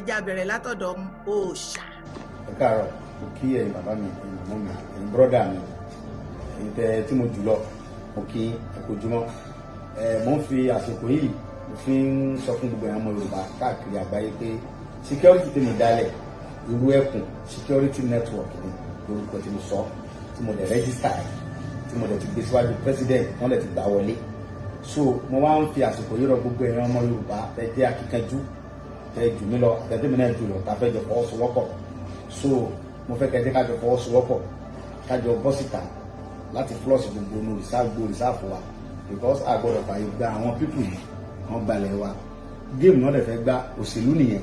ẹja bẹ̀rẹ̀ látọ̀dọ̀ òòṣà. ẹ káàárọ̀ mo kí ẹ̀yin bàbá mi ẹ̀yin mọ́ mi ẹ̀yin bọ́dà mi ẹ̀yin tẹ́ tí mo jùlọ mo kí ẹ kú ojúmọ́. Mo ń fi àsìkò yìí mo fi ń sọ fún gbogbo ọmọ Yorùbá káàkiri àgbáyé pé security tí mo dálẹ̀ irú ẹkùn security network ni lórúkọ tí mo sọ tí mo dẹ̀ register tí mo dẹ̀ ti gbé síwájú president wọ́n dẹ̀ ti gbà wọlé. So mo wá ń fi àsìkò yìí rọ gbogbo ẹ̀yin ọmọ Yorùbá tẹ́ jẹ́ akíkanjú tẹ́ jù mí lọ àtẹ̀tẹ̀mí náà jù lọ tá a fẹ́ jọ fọwọ́sowọ́pọ̀. So mo fẹ́ kẹ́jẹ́ kájọ fọwọ́sowọ́pọ̀ kájọ bọ́ síta láti flush gbogbo inú rìsáàfù wa because a gbọ́dọ̀ fààyè gba àwọn pípù yìí wọ́n gbalẹ̀ wa géèmù náà dẹ̀ fẹ́ gba òṣèlú nìyẹn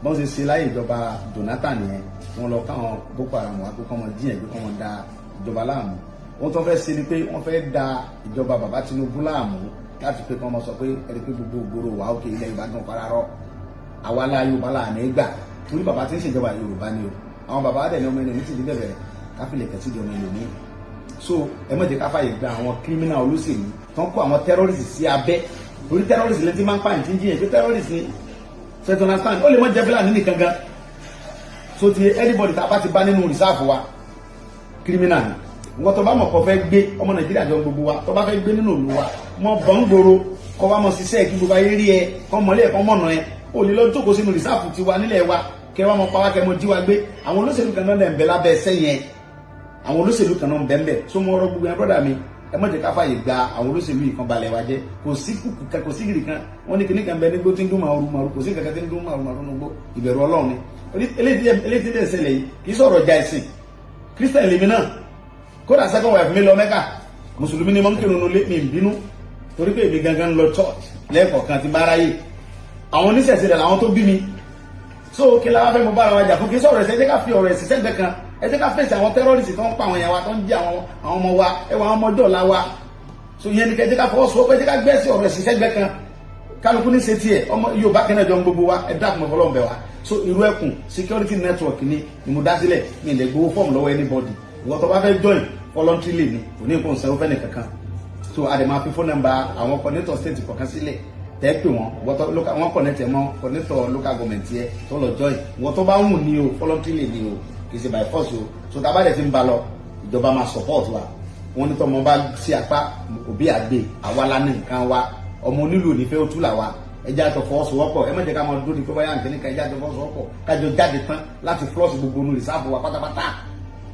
bọ́n ṣe ṣe láyé ìjọba Jonathan nìyẹn wọ́n lọ káwọn Boko Haram wá pé kọ́mọ díẹ̀ pé kọ́mọ da ìjọba láàmú wọ́n tó fẹ́ ṣe ni pé wọ́n fẹ́ da ìjọba bàbá Tinubu láàmú láti pé kọ́mọ sọ pé ẹni pé gbogbo ògbóró wa òkè ilẹ̀ Ìbàdàn fararọ́ àwa la Yorùbá là ní gbà torí bàbá tí ń ṣèjọba Yorùbá ni o àwọn bàbá adẹ̀ ní ọmọ ẹni tí ìdílé bẹ̀rẹ̀ káfílẹ̀ kẹ́sì di ọmọ ẹlòmíì so ẹ má jẹ́ ká fàyè gba àwọn kírímínà olóṣèlú tó ń kó àwọn tẹ́rọ́rìsì sí abẹ́ torí tẹ́rọ́rìsì lè ti máa ń pààyàn tí ń jiyàn pé tẹ́rọ́rìsì ni ṣètò understand ó lè mọ jẹ́ fúlàní nìkan gan so ti anybody tá a bá ti bá nínú rìsáàfù wa kírímínà ni wọ́n tó bá mọ̀ kọ́ fẹ́ gbé ọmọ Nàìjíríà jọ gbogbo wa tó bá fẹ́ gbé nínú òlu wa mọ bọ̀ ń gbòòrò kọ́ wa mọ̀ ṣiṣẹ́ kí gbogbo ayé rí ẹ kọ́ mọ̀lé ẹ̀kọ́ mọ̀nà ẹ ó lè lọ jókòó sínú rìsáàfù tiwa nílẹ̀ wa kẹ́ wa mọ̀ pa wá kẹ́ mọ̀ jí wa gbé àwọn olóṣèlú kan náà ń bẹ lábẹ́ ẹsẹ̀ yẹn àwọn olóṣèlú kan náà ń bẹ́ẹ̀ so mo rọ gbogbo yẹn brọ́dà mi ẹ má jẹ́ ká fàyè gba àwọn olóṣèlú yìí kan balẹ̀ wa jẹ́ kò sí kùkù kan kò sí gìrì kan wọ́n ní kíní kan bẹ nígbó tí ń dún màrú kò sí kankan tí ń dún màrú nígbó ìbẹ̀rù Ọlọ́run ni eléyìí tí ń ṣẹlẹ̀ yìí kì í sọ̀rọ̀ ọjà ẹ̀sìn Christian lèmi náà kódà second wife mi lọ Mẹ́kà mùsùlùmí ni mo ń kírun lé mi bínú torí pé èmi gangan lọ church lẹ́ẹ̀kọ̀ọ̀kan ti bára yìí àwọn oníṣẹ̀ṣẹ̀ rẹ̀ làwọn tó bí mi so kí la wá fẹ́ mo bára wa jà fún kí sọ̀rọ̀ ẹ̀sẹ̀ ẹ jẹ́ ká fi ọ̀rọ̀ ẹ̀sìn sẹ́gbẹ̀ẹ́ kan ẹ jẹ́ ká fèsì àwọn tẹ́rọ́rìsì tó ń pa àwọn èèyàn wa tó ń jí àwọn ọmọ wa ẹwà àwọn ọmọdé ọ̀la wa so ìyẹn ni kẹjẹ́ ká fọwọ́sowọ́pọ̀ ẹ jẹ́ ká gbẹ́sì ọ̀rọ̀ ẹ̀sìn sẹ́gbẹ̀ẹ́ kan kálukú ní ṣe tiẹ̀ ọmọ Yorùbá kẹ́nẹ́ jọ ń gbogbo wa ẹ dákun ọ̀fọlọ́ bẹ̀ wa so irú ẹkùn security network ni mo dá sílẹ̀ mi ì lè gbowó fọ́ọ̀mù lọ́wọ́ anybody ìwọ tó bá fẹ́ join voluntarily ni kò ní nǹkan sanwó fẹ́ni kankan so a lè máa fi phone number àwọn coordinator state kọ̀ọ̀kan sílẹ̀ tẹ́ pè wọ́n wọ́n connect ẹ̀ mọ́ coordinator local government yẹ tó lọ join ìwọ tó bá wù ní o voluntarily ni o kì í ṣe by force o so tá a bá dẹ̀ ti ń ba lọ ìjọba máa support wa wọ́n ní tọ́mọ bá sí apá òbí àgbè àwa la ní nǹkan wa ọmọ onílù onífẹ́ ó tú là wa ẹjẹ́ àjọ fọwọ́sowọ́pọ̀ ẹ má jẹ́ ká máa dúró ní pé báyà nǹkan níkan ẹjẹ́ àjọ fọwọ́sowọ́pọ̀ kájọ jáde tán láti flush gbogbo nu rìsáàfù wa pátápátá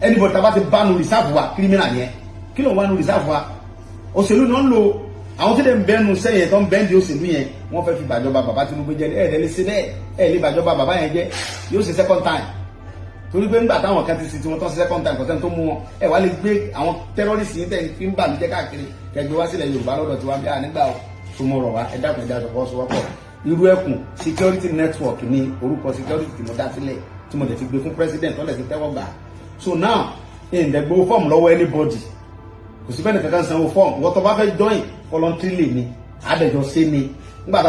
anybody tá a bá ti bá nu rìsáàfù wa criminal yẹn kí ló ń wá nu rìsáàfù wa òṣèlú náà ń lo àwọn tí lè ń bẹ́nu sẹ́yìn tó ń bẹ́ndì òṣèlú yẹn wọ́n fẹ́ fi bàjọba bàbá Tinubu jẹ́ lè bàjọba bàbá yẹn jẹ́ yóò ṣe second time torí pé ńgbà táwọn kan ti sin tí wọ́n tán sí second time kọ̀tẹ́ tó mú wọn ẹ wá lè gbé àwọn terrorist yìí tẹ̀ fi ń bà mí jẹ́ káàkiri kẹgbẹ́ wá sílẹ̀ Yorùbá lọ́dọ̀ tí wọ́n bí i nígbà tó mọ̀ rọ̀ wá ẹ dákun ẹja àjọpọ̀ sọ́wọ́pọ̀ irú ẹkùn security network ní orúkọ security tí mo dá sílẹ̀ tí mo lè fi gbé fún president tó lè fi tẹ́wọ́ gbà so now ìdẹ̀gbọ́ fọ́ọ̀mù lọ́wọ́ anybody kò sí fẹ́ni kankan sanwó fọ́ọ̀mù wọ́n tó bá fẹ́ join voluntarily ni àdẹ̀jọ́ sí ni nígbà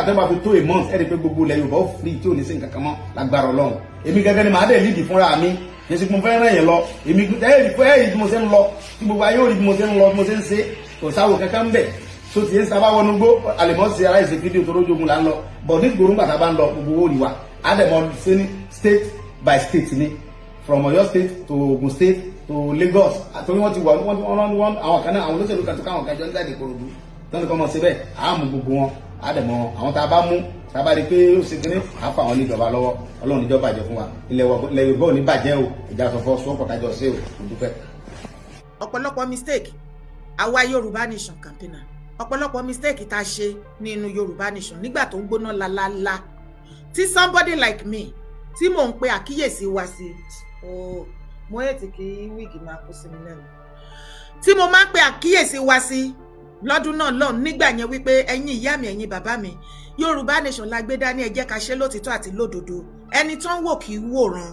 tó bá fi tó a month ẹ̀rí pé gbogbo ilẹ̀ Yorùbá ó free tí ò ní sí nǹkan kan mọ́ lágbára Ọlọ́run èmi gẹ́gẹ́ ni màá dẹ̀ lead fúnra mi èsì mo fẹ́ ràn yẹn lọ èmi ẹ̀rí bí mo ṣe ń lọ tí gbogbo ayé òrí bí mo ṣe ń lọ bí mo ṣe ń ṣe kò sáwò kankan bẹ̀ so tiẹ̀ ń sábà wọnú gbó àlèmọ́ sí ara ìṣe fídíò tó lójogun là ń lọ bọ̀ ní gbòòrò ńgbà tá a bá ń lọ gbogbo owó rí wa àdẹ̀mọ́ sí ní state by state ni from Ọ̀yọ́ state to Ogun state to Lagos àtòrí wọ́n ti wà wọ́n àwọn kan náà àwọn olóṣèlú kan tó káwọn kan jọ ń jáde Ìkòròdú tọ́ni kọ́ mọ̀ síbẹ̀ àmú gbogbo wọn àdẹ̀mọ́ àwọn tá a bá mú tábà rí pé ó ṣe kíní àfa àwọn oníjọba lọ́wọ́ Ọlọ́run níjọba bàjẹ́ fún wa ilẹ̀ Yorùbá ò ní bàjẹ́ o ìjà sọ̀fọ̀ sọ́kọ̀ kájọ sí o kò dúpẹ́. ọ̀pọ̀lọpọ̀ mistake àwa Yorùbá Nation campaigner ọ̀pọ̀lọpọ̀ mistake tá a ṣe nínú Yorùbá Nation nígbà tó ń gbóná lálálá tí somebody like me tí mò ń pe àkíyèsí wa sí mo yẹ ti kí wíìgì máa kó sí mi lẹ́nu tí mo máa ń pe àkíyèsí wa sí lọ́dún náà lọ́n nígbà yẹn wípé ẹ̀yin ìyá mi ẹ̀yin bàbá mi Yorùbá Nation la gbé dání ẹ jẹ́ ká ṣe lótìtọ́ àti lódodo ẹni tó ń wò kì í wòran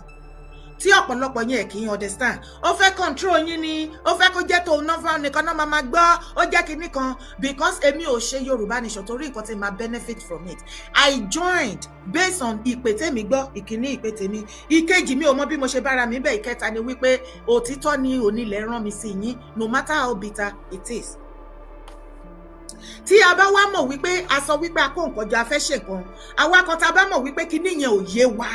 tí ọ̀pọ̀lọpọ̀ yẹn kì í understand ó fẹ́ control yín ni ó fẹ́ kó jẹ́ tòun náà fún nìkan náà máa gbọ́ ó jẹ́ kinní kan because èmi ò ṣe Yorùbá Nation torí nǹkan tí máa benefit from it I joined based on ìpè tèmi gbọ́ ìkíní ìpè tèmi ìkejì mi ò mọ bí mo ṣe bára mi bẹ́ẹ̀ ìkẹta ni wípé òtítọ́ ni onílẹ̀ rán mi sí yín no matter how bitter it is tí a bá wá mọ̀ wípé a sọ wípé a kó nǹkan jọ a fẹ́ ṣe nǹkan àwa kan tá a bá mọ̀ wípé kíní yẹn ò yé wa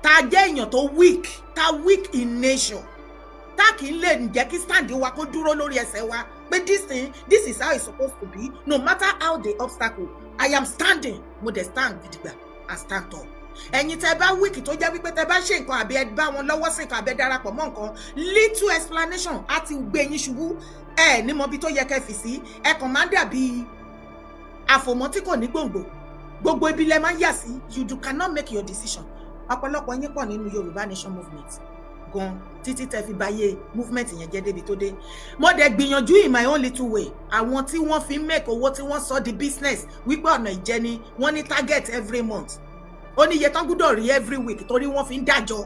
tá a jẹ́ èèyàn tó weak in nature tá kì í lè jẹ́ kí stand wa kó dúró lórí ẹsẹ̀ wa pé this is how it's supposed to be no matter how the obstacle I am standing mo dẹ̀ stand gidigba I stand tall. Ẹ̀yin tẹ́ bá weak tó jẹ́ wípé tẹ́ bá ṣe nǹkan àbí ẹ bá wọn lọ́wọ́ sí nǹkan àbí ẹ darapọ̀ mọ́ nǹkan little explanation á ti gbé yín ṣubú ẹ ní mọ bí tó yẹ kẹ́ fi sí ẹ kàn máa ń dàbí àfòmọ́ tí kò ní gbòǹgbò gbogbo ibi lẹ máa ń yà sí you cannot make your decision. Ọ̀pọ̀lọpọ̀ yín pọ̀ nínú Yorùbá Nation movement gan títí tẹ́ fi báyé movement yẹn jẹ́ débi tó dé. Mo dẹ̀ gbìyànjú in my own little way àwọn tí wọ́n fi make owó tí wọ́n sọ di business wípé ọ̀nà ìjẹni wọ́n ní target every month ó ní iye tán gbúdọ̀ rí every week torí wọ́n fi ń dájọ́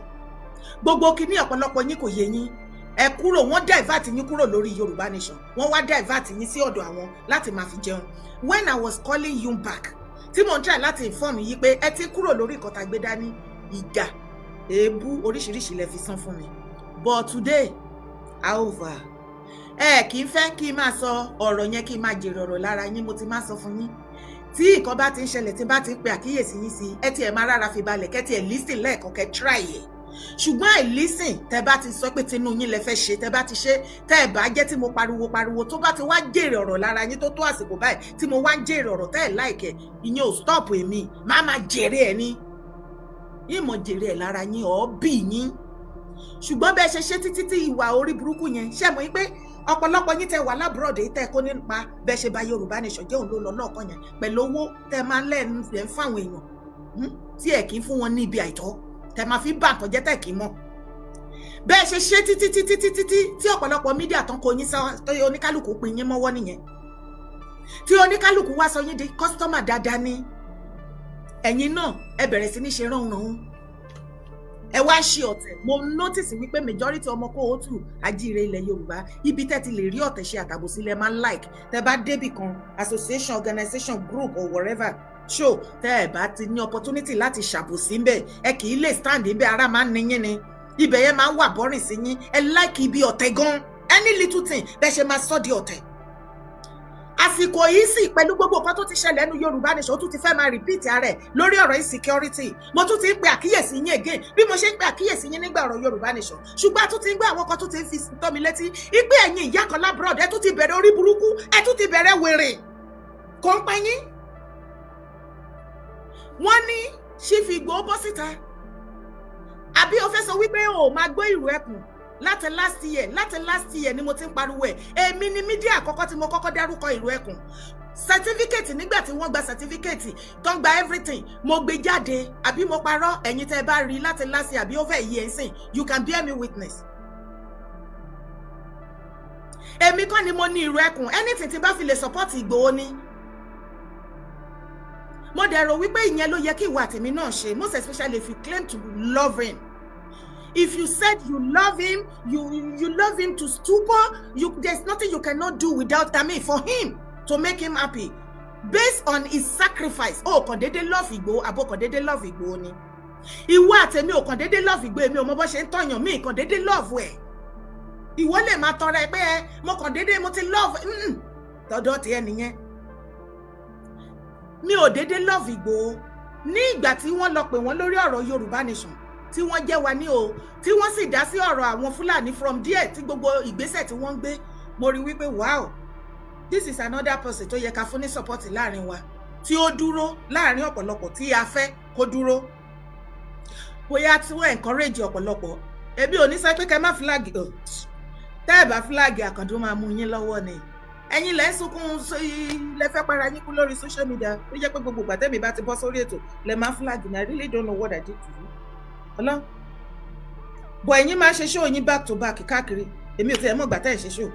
gbogbo kíní ọ̀pọ̀lọpọ̀ yín kò yé yín ẹ kúrò wọ́n divert yín kúrò lórí Yorùbá Nation wọ́n wá divert yín sí ọ̀dọ̀ àwọn láti máa fi jẹun. When I was calling you back tí mo ń try láti inform yín pé ẹ ti kúrò lórí nǹkan tá gbé dání ìjà èébú oríṣiríṣi lẹ fi san fún mi but today however kì í fẹ́ kí n máa sọ ọ̀rọ̀ yẹn kí n máa jèrè ọ̀rọ̀ lára yín mo ti máa sọ fún yín tí nǹkan bá ti ń ṣẹlẹ̀ tí bá ti ń pe àkíyèsí yín sí ẹ ti ẹ̀ máa rárá fi balẹ̀ kẹ́ ti ẹ̀ listen lẹ́ẹ̀kan kẹ́ try ẹ̀ ṣùgbọ́n ẹ̀ listen tẹ́ bá ti sọ pé tinú yín lẹ fẹ́ ṣe tẹ́ bá ti ṣe tẹ́ ẹ̀ bá jẹ́ tí mo pariwo tó bá ti wá jèrè ọ̀rọ̀ lára yín tó àsìkò báyìí tí mo wá ń jèrè ọ̀rọ̀ tẹ́ ẹ̀ láìkẹ́ ìyẹn ò stop èmi máa jèrè ẹ̀ ní yín mọ̀ jèrè ẹ̀ lára yín ọ̀ bí yín ṣùgbọ́n bẹ́ẹ̀ ṣe títí tí ìwà orí burúkú yẹn ṣe mọ̀ pé ọ̀pọ̀lọpọ̀ yín tẹ́ wà lábúrọ̀dé tẹ́ kó nípa bẹ́ẹ̀ ṣe bá Yorùbá Nation jẹ́ òun ló lọ lọ́ọ̀kan yẹn pẹ̀lú owó tẹ́ máa ń lẹ́nu ẹ̀ ń fáwọn èèyàn tí ẹ̀ kì í fún wọn ní ibi àìtọ́ tẹ́ máa fi bà tán jẹ́ tẹ́ kì í mọ̀ bẹ́ẹ̀ ṣe títí tí ọ̀pọ̀lọpọ̀ mídíà tán kó yín sáwọn tó oníkálùkù pin yín mọ́wọ́ nìyẹn tí oníkálùkù wá sọ yín di kọ́sítọ́mà dáadáa ní ẹ̀yin náà ẹ bẹ̀rẹ̀ sí ní ṣe ránran ẹ wá ṣe ọ̀tẹ̀ mo notice wípé majority ọmọ kóòtù ajíire ilẹ̀ Yorùbá ibi tẹ́ ti lè rí ọ̀tẹ̀ ṣe àtàbòsí lẹ máa ń like tẹ́ bá débì kan association organization group or whatever show tẹ́ ẹ bá ti ní opportunity láti ṣàbòsí ńbẹ̀ ẹ kì í lè stand ńbẹ̀ ara máa ń níyín ni ibẹ̀ yẹn máa ń wà boring sí yín ẹ like ibi ọ̀tẹ̀ gan any little thing bẹ́ẹ̀ ṣe máa sọ di ọ̀tẹ̀ àsìkò yìí sì pẹ̀lú gbogbo nǹkan tó ti ṣẹlẹ̀ nínú Yorùbá Nation ó tún ti fẹ́ máa repeat ara ẹ̀ lórí ọ̀rọ̀ insecurity mo tún ti ń pe àkíyèsí yín again bí mo ṣe ń pe àkíyèsí yín nígbà ọ̀rọ̀ Yorùbá Nation ṣùgbọ́n a tún ti ń gbé àwọn kan tó ti ń fi tọ́ mi létí ìpè ẹ̀yin ìyá kan lábúrọ̀dù ẹ tún ti bẹ̀rẹ̀ orí burúkú ẹ tún ti bẹ̀rẹ̀ wèrè kò ń pa yín wọ́n ní Chief Igboho bọ́ síta àbí o fẹ́ sọ wípé o máa gbọ́ ìrù ẹkùn láti last year ni mo ti ń pariwo ẹ̀ èmi ni mídíà àkọ́kọ́ tí mo kọ́kọ́ dárúkọ ìlú ẹkùn certificate nígbà tí wọ́n gba certificate tó ń gba everything mo gbé jáde àbí mo parọ́ ẹ̀yin tẹ́ bá rí láti last year àbí over year nsìn you can bear me witness. èmi kọ́ ni mo ní ìlú ẹkùn anything tí bá fi lè support Ìgbòho ni mo dẹ̀ rò wípé ìyẹn ló yẹ kí ìwà tèmi náà ṣe most especially if you claim to love him. If you said you love him, you love him to stupor, there's nothing you cannot do without for him to make him happy. Based on his sacrifice. Oh, kàn dédé love Igboho, àbò kàn dédé love Igboho ni. Ìwọ àtèmi ò kàn dédé love Igboho, èmi ò mọ bó ṣe ń tọ̀yàn mí kàn dédé love ẹ̀. Ìwọ lè máa tọrọ ẹ pé mo kàn dédé mo ti love. Tọ́dọ̀ ti ẹ nìyẹn. Mi ò dédé love Igboho. Ní ìgbà tí wọ́n lọ pè wọ́n lórí ọ̀rọ̀ Yorùbá Nation. Tí wọ́n jẹ́ wa ní o tí wọ́n sì dá sí ọ̀rọ̀ àwọn Fúlàní from there tí gbogbo ìgbésẹ̀ tí wọ́n ń gbé mo rí wípé wow this is another person tó yẹ ká fún ní support láàrin wa tí ó dúró láàrin ọ̀pọ̀lọpọ̀ tí a fẹ́ kó dúró bóyá tí wọ́n encourage ọ̀pọ̀lọpọ̀ ebi ò ní sọ pé kẹ́ má flag tẹ́ ẹ̀ bá flag Àkàndó máa mú yín lọ́wọ́ ni ẹ̀yin lẹ́ ń sunkún lẹ fẹ́ para yín kú lórí social media ó jẹ́ pé gbogbo gbàtẹ́mi bá ti bọ́ sórí ètò lẹ máa flag ni I really don't know what I did to you. Ọlọ́run bọ̀ ẹ̀yin máa ṣe show yín back to back káàkiri èmi ò tiẹ̀ mọ̀ gbà tẹ́ ẹ̀ ṣe show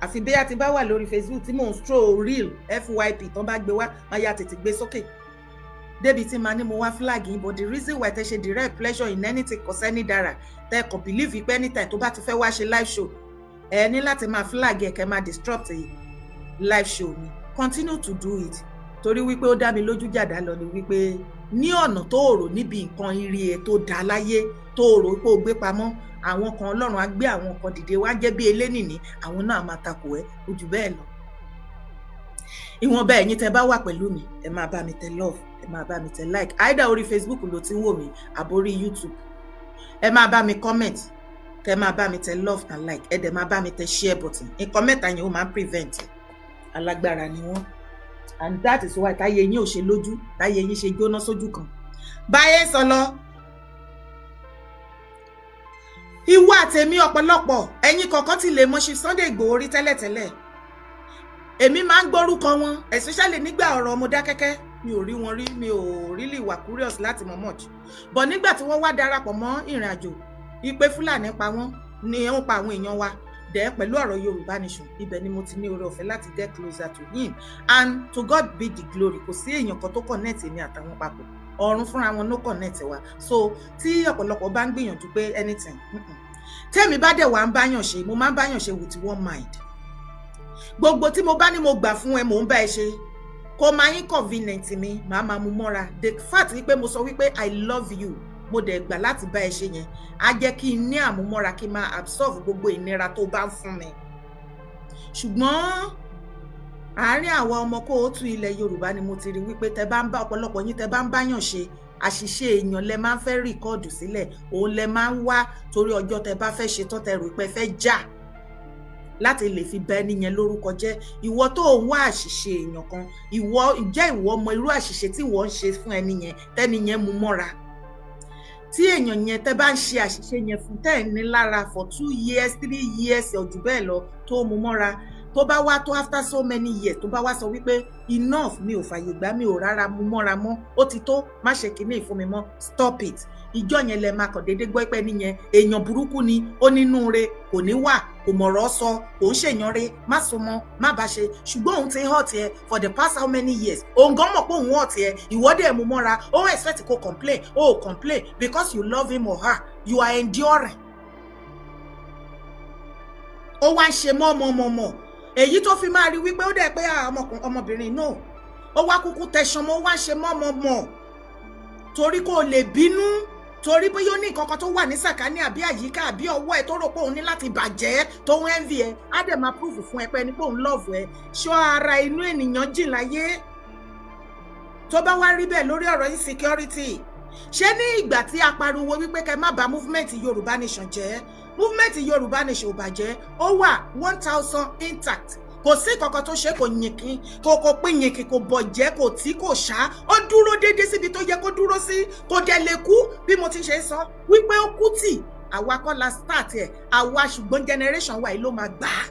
àfi bí a ti bá wà lórí Facebook tí mò ń stroll real FYP tán bá gbé wá máa ya tètè gbé sókè débi tí màá ní mo wá flag yín but the reason why tẹ́ ṣe direct pleasure in anything concerning Dara tẹ́ kò believe pé anytime tó bá ti fẹ́ wá ṣe live show ẹ ní láti máa flag ẹ̀ kẹ́ máa disrupt live show mi continue to do it torí wípé ó dá mi lójú jàdá lọ ni wípé ní ọ̀nà tó rò níbi nǹkan ire ẹ̀ tó dá láyé tó rò pé ó gbé pamọ́ àwọn kan Ọlọ́run á gbé àwọn kan dìde wá jẹ́ bí elénìní àwọn náà máa takò ẹ́ ojú bẹ́ẹ̀ lọ ìwọ̀nba ẹ̀yin tẹ́ bá wà pẹ̀lú mi ẹ máa bá mi tẹ love, ẹ máa bá mi tẹ like, either orí Facebook ló ti ń wò mí àbórí YouTube. Ẹ máa bá mi comment, kẹ́ máa bá mi tẹ love and like, ẹ dẹ̀ máa bá mi tẹ share button. Nǹkan mẹ́ta yẹn ó máa ń prevent alágbára ni wọ́n, and that is why táyé yín ò ṣe lójú, táyé yín ṣe jóná sójú kan. Báyé sọ lọ ìwọ àtèmi ọ̀pọ̀lọpọ̀ ẹ̀yin kọ̀ọ̀kan ti lè mọ̀ ṣe Sunday Igboho rí tẹ́lẹ̀tẹ́lẹ̀. Èmi máa ń gbórúkọ wọn, especially nígbà ọ̀rọ̀ Mọdákẹ́kẹ́. Mi ò rí wọn rí, mi ò really wà curious láti mọ̀ much. But nígbà tí wọ́n wá darapọ̀ mọ́ ìrìn àjò ìpè Fúlàní pa wọ́n ni wọ́n pa àwọn èèyàn wa dẹ̀ pẹ̀lú ọ̀rọ̀ Yorùbá Nation. Ibẹ̀ ni mo ti ní oore ọ̀fẹ́ láti get closer to him, and to God be the glory. Kò sí èèyàn kan tó connect èmi àtàwọn papọ̀, ọ̀run fúnra wọn ló connect wa. So tí ọ̀pọ̀lọpọ̀ bá ń gbìyànjú pé anything, tẹ́mi bá dẹ̀ wá ń báyàn ṣe, mo máa ń báyàn ṣe with one mind. Gbogbo tí mo bá ní mo gbà fún ẹ mò ń bá ẹ ṣe, kò máa inconvenient mi, màá máa mú mọ́ra. The fact wípé mo sọ wípé I love you, mo dẹ̀ gbà láti bá ẹ ṣe yẹn, á jẹ́ kí n ní àmúmọ́ra, kí n máa absorb gbogbo ìnira tó bá ń fún mi. Ṣùgbọ́n àárín àwọn ọmọ kóòtù ilẹ̀ Yorùbá ni mo ti rí wípé tẹ́ bá ń bá ọ̀pọ̀lọpọ̀ yín tẹ́ bá ń báyàn ṣe, àṣìṣe èèyàn lẹ máa ń fẹ́ rìkọ́ọ̀dù sílẹ̀, òun lẹ máa ń wá torí ọjọ́ tẹ́ bá fẹ́ ṣe tán tẹ́ rò pé fẹ́ jà láti lè fi bẹ nìyẹn lórúkọ jẹ́. Ìwọ tó ń wá àṣìṣe èèyàn kan, ìwọ mọ irú àṣìṣe tí ìwọ ń ṣe fún ẹni yẹn tẹ́ni yẹn mú mọ́ra. Tí èèyàn yẹn tẹ́ bá ń ṣe àṣìṣe yẹn fún tẹ́ ẹ̀ ní lára for 2 years 3 years ọ̀jù bẹ́ẹ̀ lọ tó mú mọ́ra, tó bá wá tó after so many years tó bá wá sọ wípé enough, mi ò fàyè gbà, mi ò rárá mú mọ́ra mọ́, ó ti tó, má ṣe kinní ìfún mi mọ́, stop it. Ìjọ yẹn lẹ máa kàn déédé gbọ́ pé nìyẹn èèyàn burúkú ni, ó nínú re, kò ní wà, kò mọ̀rọ̀ sọ, kò ń ṣèyàn re, má so mọ́, má bá ṣe. Ṣùgbọ́n òun ti hurt ẹ for the past how many years, òun gan mọ̀ pé òun hurt ẹ, ìwọ́dẹ̀ mú mọ́ra, ó expect kó complain, ó complain because you love him or her, you are enduring. Ó wá ń ṣe mọ́ èyí tó fi máa rí wípé ó dẹ̀ pé ọmọbìnrin náà ó wá kúkú tẹ̀sán mọ́, ó wá ń ṣe mọ́ torí kò lè bínú, torí pé yóò ní nǹkan kan tó wà ní sàkání àbí àyíká àbí ọwọ́ ẹ tó rò pé òun ní láti bàjẹ́, tó ń envy ẹ, á dẹ̀ máa prove fún ẹ pé ẹni pé òun love ẹ. Ṣọ́ ara inú ènìyàn jìn láyé. Tó bá wá rí bẹ́ẹ̀ lórí ọ̀rọ̀ insecurity, ṣé ní ìgbà tí a pariwo wípé kẹ́ má bà movement Yorùbá Nation jẹ́, movement Yorùbá Nation ò bàjẹ́, ó wà 1000 intact. Kò sí kankan tó ṣe, kò yìnkín, kò pín yìnkín, kò bọ̀jẹ́, kò tí, kò ṣá, ó dúró déédé síbi tó yẹ kó dúró sí, kò dẹ̀ lè kú bí mo ti ṣe sọ wípé ó kú tì. Àwa kọ́ la start ẹ̀, àwa ṣùgbọ́n generation wa yìí ló máa gbà á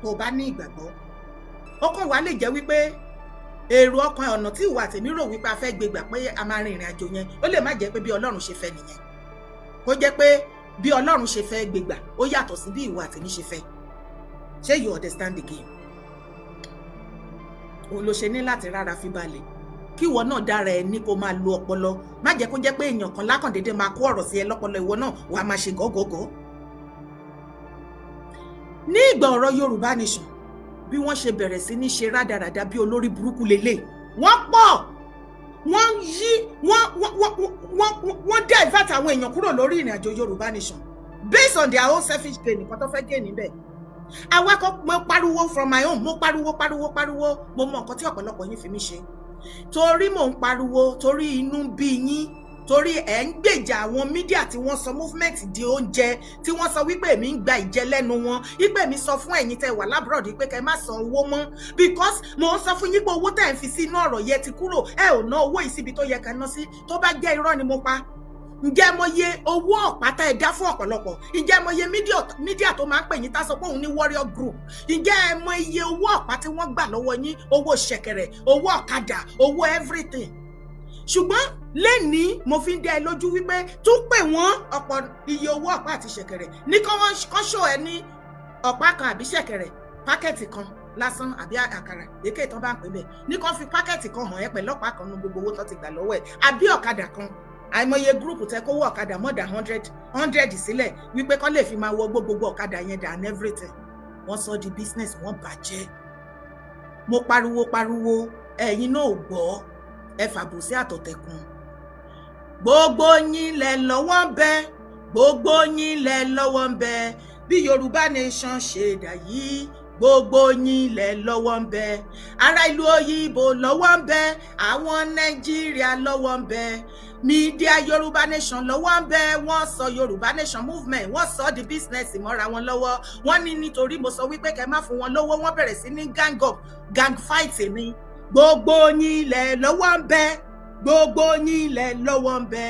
tó bá ní ìgbàgbọ́. Ó kàn wá lè jẹ́ wípé èrò ọkàn ọ̀nà tí ìwà tèmi rò wípé a fẹ́ gbégbà pé a máa rin ìrìn àjò yẹn, ó lè má jẹ́ pé bí Ọlọ́run ṣe fẹ́ nìyẹn, kó jẹ́ pé bí Ọlọ́run ṣe fẹ́ gbégbà ó yàtọ̀ sí bí ìwà tèmi ṣe fẹ́. Ṣé you understand the game? Òun ló ṣe ní láti rárá fi balẹ̀, kí ìwọ náà dára ẹ ní kó máa lo ọpọlọ, má jẹ́ kó jẹ́ pé èèyàn kan lákàndédé máa kó ọ̀rọ̀ sí ẹ lọ́pọlọ, ìwọ náà wàá máa ṣe gọ́gọ́gọ́. Ní ìgbà ọ̀rọ̀ Yorùbá Nation, bí wọ́n ṣe bẹ̀rẹ̀ sí ní ṣe rádaràda bí olórí burúkú lélẹ̀, wọ́n pọ̀, wọ́n yí wọ́n divert àwọn èèyàn kúrò lórí ìrìn àjò Yorùbá Nation based on their own selfish gain, nǹkan tó fẹ́ gain níbẹ̀. Àwa kọ́ mo pariwo from my own, mo pariwo, mo mọ nǹkan tí ọ̀pọ̀lọpọ̀ yín fi mí ṣe. Torí mò ń pariwo, torí inú bí yín, torí ẹ̀ ń gbèjà àwọn mídíà tí wọ́n sọ movement di oúnjẹ, tí wọ́n sọ wípé èmi ń gba ìjẹ lẹ́nu wọn, wípé mi sọ fún ẹ̀yin tẹ́ wà lábúrọ̀dì pé kẹ́ má san owó mọ́, because mò ń sọ fún yín pé owó tẹ́ ń fi sí inú ọ̀rọ̀ yẹn ti kúrò, ẹ ò ná owó yìí síbi tó yẹ ká ná sí. Tó bá jẹ́ irọ́ ni mo pa, ǹjẹ́ mo yẹ owó ọ̀pá tá ẹ dá fún ọ̀pọ̀lọpọ̀? Ǹjẹ́ mo yẹ mídíà tó máa ń pè yín tá sọ pé òun ní warrior group? Ǹjẹ́ mo iye owó ọ̀pá tí wọ́n gbà lọ́wọ́ yín, owó ṣẹ̀kẹ̀rẹ̀, owó ọ̀kadà, owó everything? Ṣùgbọ́n lẹ́ni mo fi ń dá ẹ lójú wípé tún pè wọ́n ọ̀pọ̀ iye owó ọ̀pá àti ṣẹ̀kẹ̀rẹ̀ ní kán ṣó ẹ ní ọ̀pá kan àbí ṣẹ̀kẹ̀rẹ̀ pákẹ́ẹ̀tì kan lásán àbí àkàrà èké ìtàn bá ń pè bẹ́ẹ̀, ní kán fi pákẹ́ẹ̀tì kan hàn ẹ́ pẹ̀lú ọ̀pá kan ní gbogbo owó tó ti gbà lọ́wọ́ ẹ̀, àbí ọ̀kadà kan. Àìmọye gúrùpù tẹ kówó ọ̀kadà more than 100 sílẹ̀ wípé kán lè fi máa wọ gbogbo ọ̀kadà yẹn dà and everything. Wọ́n sọ di business, wọ́n bàjẹ́. Mo pariwo, ẹ̀yin náà ò gbọ́, ẹ fàbùsí àtọ̀tẹ̀kùn. Gbogbo yín lẹ lọ́wọ́ ń bẹ, gbogbo yín lẹ lọ́wọ́ ń bẹ, bí Yorùbá Nation ṣe dà yìí, gbogbo yín lẹ lọ́wọ́ ń bẹ, ará ìlú òyìnbó lọ́wọ́ ń bẹ, àwọn Nàìjíríà lọ́wọ́ ń bẹ, mídíà Yorùbá Nation lọ́wọ́ ń bẹ, wọ́n sọ Yorùbá Nation movement, wọ́n sọ the business mọ́ra wọn lọ́wọ́, wọ́n ní nítorí mo sọ wípé kẹ́ má fún wọn lówó, wọ́n bẹ̀rẹ̀ sí ní gang up, gang fight mi, gbogbo yín lẹ lọ́wọ́ ń bẹ, gbogbo yín lẹ lọ́wọ́ ń bẹ,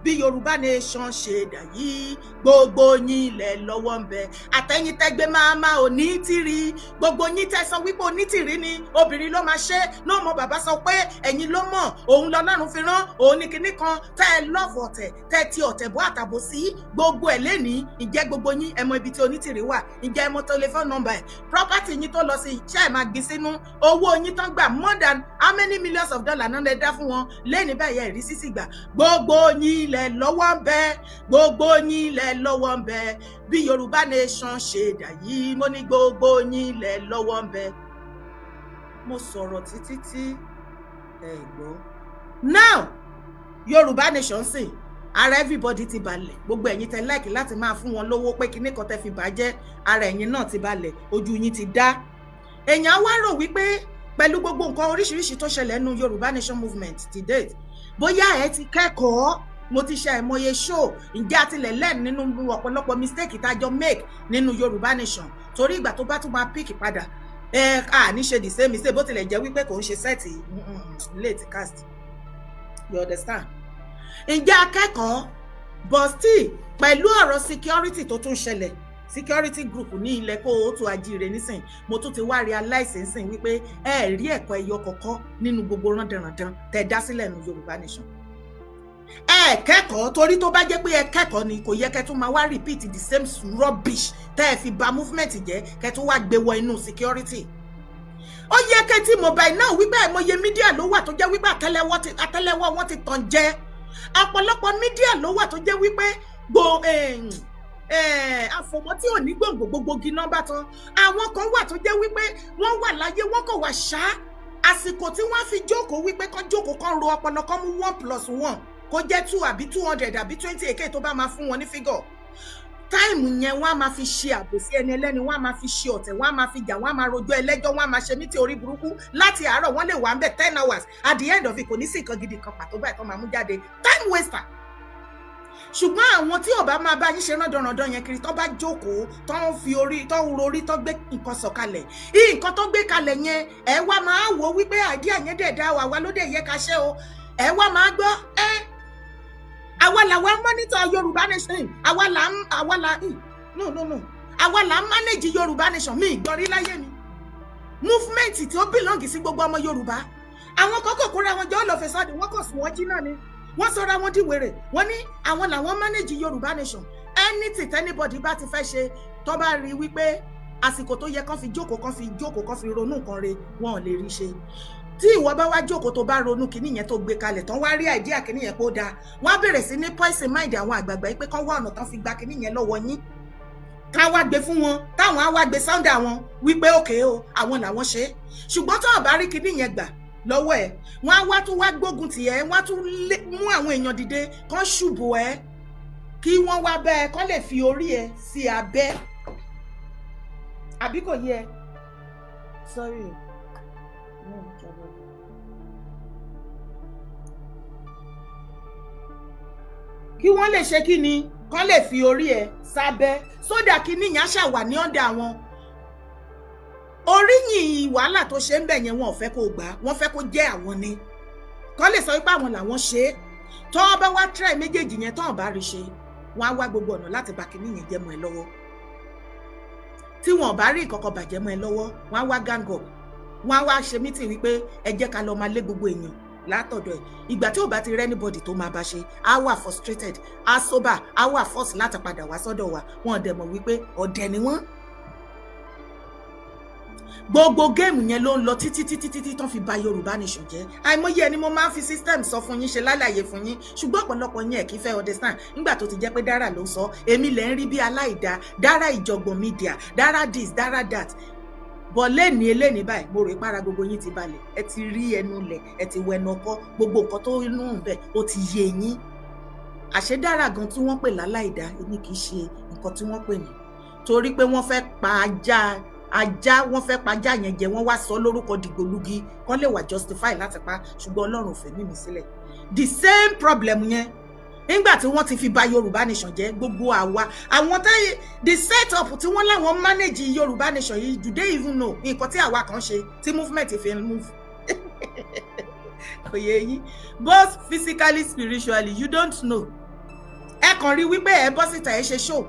bí Yorùbá Nation ṣe dà yìí, gbogbo yín lẹ lọ́wọ́ ń bẹ, àtẹ̀yin tẹ́gbẹ́ máa onítìrí, gbogbo yín tẹ́ sọ wípé onítìrí ni obìnrin ló máa ṣe, náà mọ bàbá sọ pé ẹ̀yin ló mọ̀, òun lọ́lọ́run fi rán, òun ní kinní kan, tẹ́ ẹ lọ́ọ̀fù ọ̀tẹ̀, tẹ́ ẹ ti ọ̀tẹ̀ bọ́ àtàbò sí, gbogbo ẹ̀ lénìí, ǹjẹ́ gbogbo yín ẹ mọ ibi tí onítìrí wà, ǹjẹ́ ẹ mọ telephone number ẹ̀, property yín tó lọ sí iṣẹ́ ẹ̀ máa gbé sínú, owó yín tán gbà more than how many millions of dollars náà lè dá fún wọn, lẹ́ni báyìí ẹ̀rí sísì gbà, gbogbo yín lẹ lọ́wọ́ ń bẹ, gbogbo yín lẹ lọ́wọ́ ń bẹ, bí Yorùbá Nation ṣe dà yìí, mo ní gbogbo yín lẹ lọ́wọ́ ń bẹ. Mo sọ̀rọ̀ títí tí ẹ gbọ́. Now Yorùbá Nation sìn, ara everybody ti balẹ̀, gbogbo ẹ̀yin tẹ like láti máa fún wọn lówó pé kíní kan tẹ fi bàjẹ́, ara ẹ̀yin náà ti balẹ̀, ojú yín ti dá. Èèyàn wá rò wípé pẹ̀lú gbogbo nǹkan oríṣiríṣi tó ṣẹlẹ̀ nínú Yorùbá Nation movement to date, bóyá ẹ ti kẹ́kọ̀ọ́, mo ti ṣe àìmọye show, ǹjẹ́ àtìlẹ̀ learn nínú ọ̀pọ̀lọpọ̀ mistake tá a jọ make nínú Yorùbá Nation, torí ìgbà tó bá tún máa pick padà ní ṣe the same mistake, bó tilẹ̀ jẹ́ wípé kò ń ṣe set late cast, you understand. Ǹjẹ́ akẹ́kọ̀ọ́ but still pẹ̀lú ọ̀rọ̀ security tó tún ṣẹlẹ̀, security group ní ilẹ̀ kóòtù àjíire nísìn, mo tún ti wá realize nísìn wípé ẹ rí ẹ̀kọ́ ẹyọ kọ̀ọ̀kan nínú gbogbo rándanrandan tẹ́ dá sílẹ̀ nínú Yorùbá Nation. Ẹ kẹ́kọ̀ọ́, torí tó bá jẹ́ pé ẹ kẹ́kọ̀ọ́ ni kò yẹ kẹ́ tún máa wá repeat the same rubbish tẹ́ ẹ fi bà movement jẹ́, kẹ́ tún wá gbé wọ inú security. Ó yẹ kẹ́ tí mobile náà wípé àìmọye mídíà ló wà tó jẹ́ wípé àtẹ́lẹwọ́ wọn ti tàn jẹ, ọ̀pọ̀lọpọ̀ mídíà ló wà tó jẹ́ wípé àfọ̀mọ́ tí ò ní gbòǹgbò gbogbo giná bá tán, àwọn kan wà tó jẹ́ wípé wọ́n wà láyé, wọ́n kò wà ṣá, àsìkò tí wọ́n fi jókòó wípé kán jókòó kán ro ọpọlọ kán mú 1+1 kó jẹ́ 2 àbí 200 àbí 20 èké tó bá máa fún wọn ní figure, táìmù yẹn wọ́n á máa fi ṣe àbòsí ẹni ẹlẹ́ni, wọ́n á máa fi ṣe ọ̀tẹ̀, wọ́n á máa fi jà, wọ́n á máa rojọ́ ẹlẹ́jọ́, wọ́n á máa ṣe mítí orí burúkú láti àárọ̀, wọ́n lè wà ń bẹ̀ 10 hours, at the end of it kò ní sí nǹkan gidi kan pàtó báyìí tó máa mú jáde, time waster. Ṣùgbọ́n àwọn tí ò bá máa bá yín ṣe rándanrandan yẹn kiri, tó bá jókòó, tó ń fi orí, tó ń rorí, tó gbé nǹkan sọ̀kalẹ̀, nǹkan tó gbé kalẹ̀ yẹn ẹ wá máa wò wípé idea yẹn dẹ̀ dá wa ló dẹ̀ yẹ ká ṣe o, ẹ wá máa gbọ́ àwa làwa monitor Yorùbá Nation, àwa là ń manage Yorùbá Nation, mi ìgbọ́rí láyé mi, movement tí ó belong sí gbogbo ọmọ Yorùbá. Àwọn kọ́kọ́ kóra wọn jọ lọ fẹ̀sọ́dì, wọ́n kọ̀ sùn wọ́n jí náà ni, wọ́n sọra wọn di wèrè, wọ́n ní àwọn làwọn manage Yorùbá Nation. Anything anybody bá ti fẹ́ ṣe, tó bá rí wípé àsìkò tó yẹ kán fi jókòó kán fi ronú nǹkan re, wọn ò lè rí ṣe. Tí ìwọ bá wá jókòó tó bá ronú kíní yẹn tó gbé kalẹ̀ tán, wá rí idea kíní yẹn kó dáa, wọ́n á bẹ̀rẹ̀ sí ní poison mind àwọn àgbààgbà yìí pé kán wá ọ̀nà tán fi gba kíní yẹn lọ́wọ́ yín, ká wá gbé fún wọn, táwọn á wá gbé sound àwọn wípé òkè o àwọn làwọn ṣe. Ṣùgbọ́n tó bá rí kíní yẹn gbà lọ́wọ́ ẹ̀, wọ́n á wá tún wá gbógun tì ẹ́, wọ́n á tún mú àwọn èèyàn dìde kán ṣùbù ẹ́, kí wọ́n wá bẹ́ ẹ kán lè fi orí ẹ sí abẹ́, àbí kò yẹ? Sorry. Kí wọ́n lè ṣe kí ni, kán lè fi orí ẹ sábẹ́, sódà kí níyàn ṣàwà ní ọ̀dà wọn. Oríyìn wàhálà tó ṣe ń bẹ̀ yẹn wọn ò fẹ́ kó gbà, wọ́n fẹ́ kó jẹ́ àwọn ni, kán lè sọ wípé àwọn làwọn ṣe é. Tó bá wá try méjèèjì yẹn tó bá rí ṣe, wọ́n á wá gbogbo ọ̀nà láti bà kíní yẹn jẹ́ mọ́ ẹ lọ́wọ́. Tí wọ́n bá rí ìkọ̀kọ̀ bàjẹ́ mọ́ ẹ lọ́wọ́, wọ́n á wá gang up, wọ́n á wá ṣe meeting wípé ẹ jẹ́ ká lọ máa lé gbogbo èèyàn látọ̀dọ̀ ẹ̀. Ìgbà tí ò bá ti rẹ́ anybody tó máa bá ṣe, á wà frustrated, á sober, á wà force láti padà wá sọ́dọ̀ wa, wọ́n dẹ̀ mọ̀ wípé ọ̀dẹ̀ ni wọ́n. Gbogbo géèmù yẹn ló ń lọ títí tán fi bà Yorùbá Nation jẹ́. Àìmọye ẹni mo máa ń fi system sọ fún yín, ṣe lálàyé fún yín, ṣùgbọ́n ọ̀pọ̀lọpọ̀ yín ẹ̀ kì í fẹ́ understand. Nígbà tó ti jẹ́ pé Dára ló ń sọ, èmi lẹ̀ ń rí bí aláìda, Dára ìjọ̀gbọ̀n media, Dára this, Dára that. Bọ̀ eléni báyìí, mo rò ìpara gbogbo yín ti balẹ̀, ẹ ti rí ẹnu lẹ̀, ẹ ti wẹnu ọkọ́, gbogbo nǹkan tó inú ń bẹ̀ ó ti yé yín. Àṣé Dára gan tí wọ́n pè láláìda, èmi kì í ṣe nǹkan tí wọ́n pè ní, torí pé wọ́n fẹ́ pa ajá ajá wọ́n fẹ́ pa ajá yẹn jẹ, wọ́n wá sọ lórúkọ dìgbòlugi kán lè wà justify láti pa, ṣùgbọ́n Ọlọ́run ò fẹ̀mí mi sílẹ̀. The same problem yẹn nígbà tí wọ́n ti fi bà Yorùbá nation jẹ́, gbogbo àwa àwọn tẹ́ the set up tí wọ́n láwọn manage Yorùbá nation yìí, do they even know nǹkan tí àwa kan ṣe tí movement fi move? Kò yé yín, both physically spiritually you don't know. Ẹ kàn rí wípé ẹ bọ́ síta ẹ ṣe show,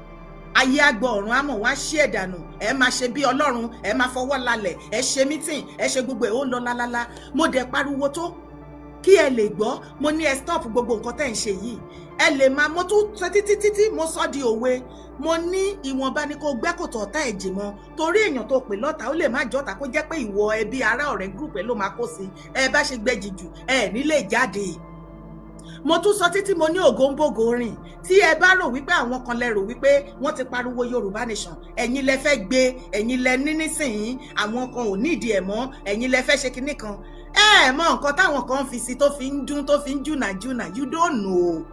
ayé àgbọ̀ ọ̀run àmọ̀ wá ṣí ẹ̀dànù, ẹ máa ṣe bí Ọlọ́run, ẹ máa fọwọ́ lálẹ̀, ẹ ṣe meeting, ẹ ṣe gbogbo ẹ̀ ó lọ lálálá. Mo dẹ̀ pariwo tó kí ẹ lè gbọ́, mo ní ẹ stop gbogbo nǹkan tẹ́ ń ṣe yìí, ẹ lè máa, mo tún títí mo sọ di òwe, mo ní ìwọ̀nba ni kò gbẹ́kòtò ọ̀tá ẹ̀jẹ̀ mọ́, torí èèyàn tó pè lọ́ta ó lè má jọ́ta kó jẹ́ pé ìwọ ẹbí ará ọ̀rẹ́ group ẹ ló máa kó sí, ẹ bá ṣe gbẹ́jì jù ẹ nílé jáde. Mo tún sọ títí mo ní ògóńbògò rìn, tí ẹ bá rò wípé àwọn kan lẹ rò wípé wọ́n ti pariwo Yorùbá nation, ẹ̀yin lẹ fẹ́ gbé, ẹ̀yin lẹ ní nísìnyí, àwọn kan ò nídìí ẹ̀ mọ́, ẹ̀yin lẹ fẹ́ ṣe kinní kan. Ẹ mọ nǹkan táwọn kan fi sí tó fi ń dún, tó fi ń jùnà, you don't know.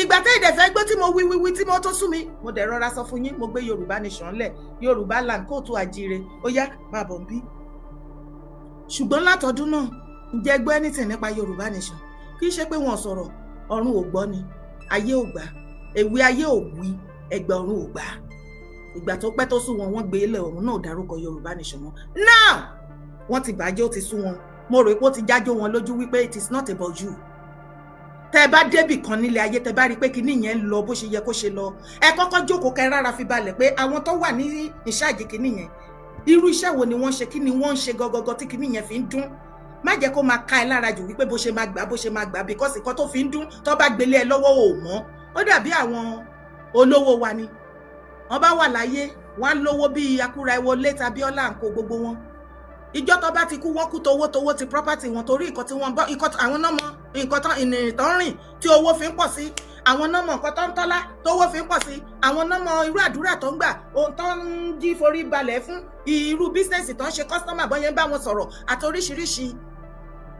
Ìgbà tẹ́ ìdẹ̀ fẹ́ gbọ́ tí mo wí tí mo tó sú mi, mo dẹ̀ rọra sọ fún yín, mo gbé Yorùbá nation lẹ̀, Yorùbá land kóòtù àjíire, ó yá máa bọ̀ ń bí. Ṣùgbọ́n látọdún náà, ǹjẹ́ gbọ́ anything nípa Yorùbá nation? Kì í ṣe pé wọ́n sọ̀rọ̀, ọ̀run ò gbọ́ ni, ayé ò gbà, èwe ayé ò wí, ẹgbẹ́ ọ̀run ò gbà. Ìgbà tó pẹ́ tó sú wọn, wọ́n gbé ilẹ̀ ọ̀run náà dárúkọ Yorùbá nation mọ́. Now wọ́n ti bàjẹ́, ó ti sú wọn, mo rò pé ó ti jájó wọn lójú wípé it is not about you. Tẹ́ bá débì kan nílé ayé, tẹ́ bá rí pé kinní yẹn lọ bó ṣe yẹ kó ṣe lọ, ẹ kọ́kọ́ jókòó kẹ́ rárá fi balẹ̀ pé àwọn tó wà ní ìṣáàjì kinní yẹn, irú iṣẹ́ wo ni wọ́n ṣe, kí ni wọ́n ń ṣe gọgọgọ tí kinní yẹn fi ń dún. Má jẹ́ kó máa ká ẹ lára jù wípé bó ṣe máa gbà because nǹkan tó fi ń dún tó bá gbélé ẹ lọ́wọ́ ò mọ́. Ó dàbí àwọn olówó wa ni, wọ́n bá wà láyé, wọ́n á lówó bí Akúra Ẹwọlé tàbí Ọlá ǹkó gbogbo wọn. Ìjọ́ tó bá ti kú, wọ́n kú towó ti property wọn, torí nǹkan tí wọ́n bọ́, nǹkan àwọn náà mọ̀, nǹkan tán ìrìn tán rìn tí owó fi ń pọ̀ sí, àwọn náà mọ̀ nǹkan tó ń tọ́lá tówó fi ń pọ̀ sí, àwọn náà mọ̀ irú àdúrà tó ń gbà, ohun tó ń jí forí balẹ̀ fún, irú bísínẹ́sì tó ń ṣe, customer bọ́ yẹn bá wọn sọ̀rọ̀ àti oríṣiríṣi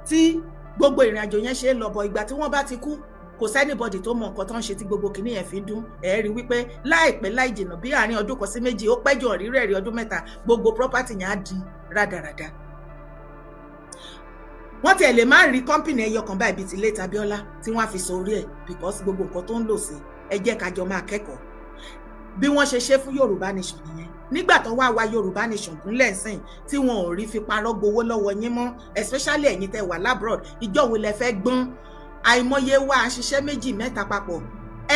tí gbogbo ìrìn àjò yẹn ṣe ń lọ bọ̀. Ìgbà tí wọ́n bá ti kú, kò sẹ́nibọ̀dì tó mọ nǹkan tó ń ṣe tí gbogbo kìíní yẹn fi ń dún. Ẹ rí wípé láìpẹ́ láì jìnnà, bí àárín ọdún kan sí méjì, ó pẹ́jọ rírẹ̀ rí ọdún mẹ́ta, gbogbo property yẹn á di rádaràda. Wọ́n tiẹ̀ lè má rí company ẹyọ kan báyìí bíi ti Late Abíọ́lá tí wọ́n á fi sórí ẹ̀ because gbogbo nǹkan tó ń lò sí, ẹ jẹ́ ká jọ máa kẹ́kọ̀ọ́. Bí wọ́n ṣe ṣe fún Yorùbá nation nìyẹn. Nígbà tó wá Yorùbá nation gúnlẹ̀ sìn tí wọn ò rí fi parọ́ gbowó lọ́wọ́ yín mọ́, especially ẹ̀yin tẹ́ wà labroad, ìjọ́ wo lẹ fẹ́ gbọ́n? Àìmọye wa ṣiṣẹ́ méjì mẹ́ta papọ̀,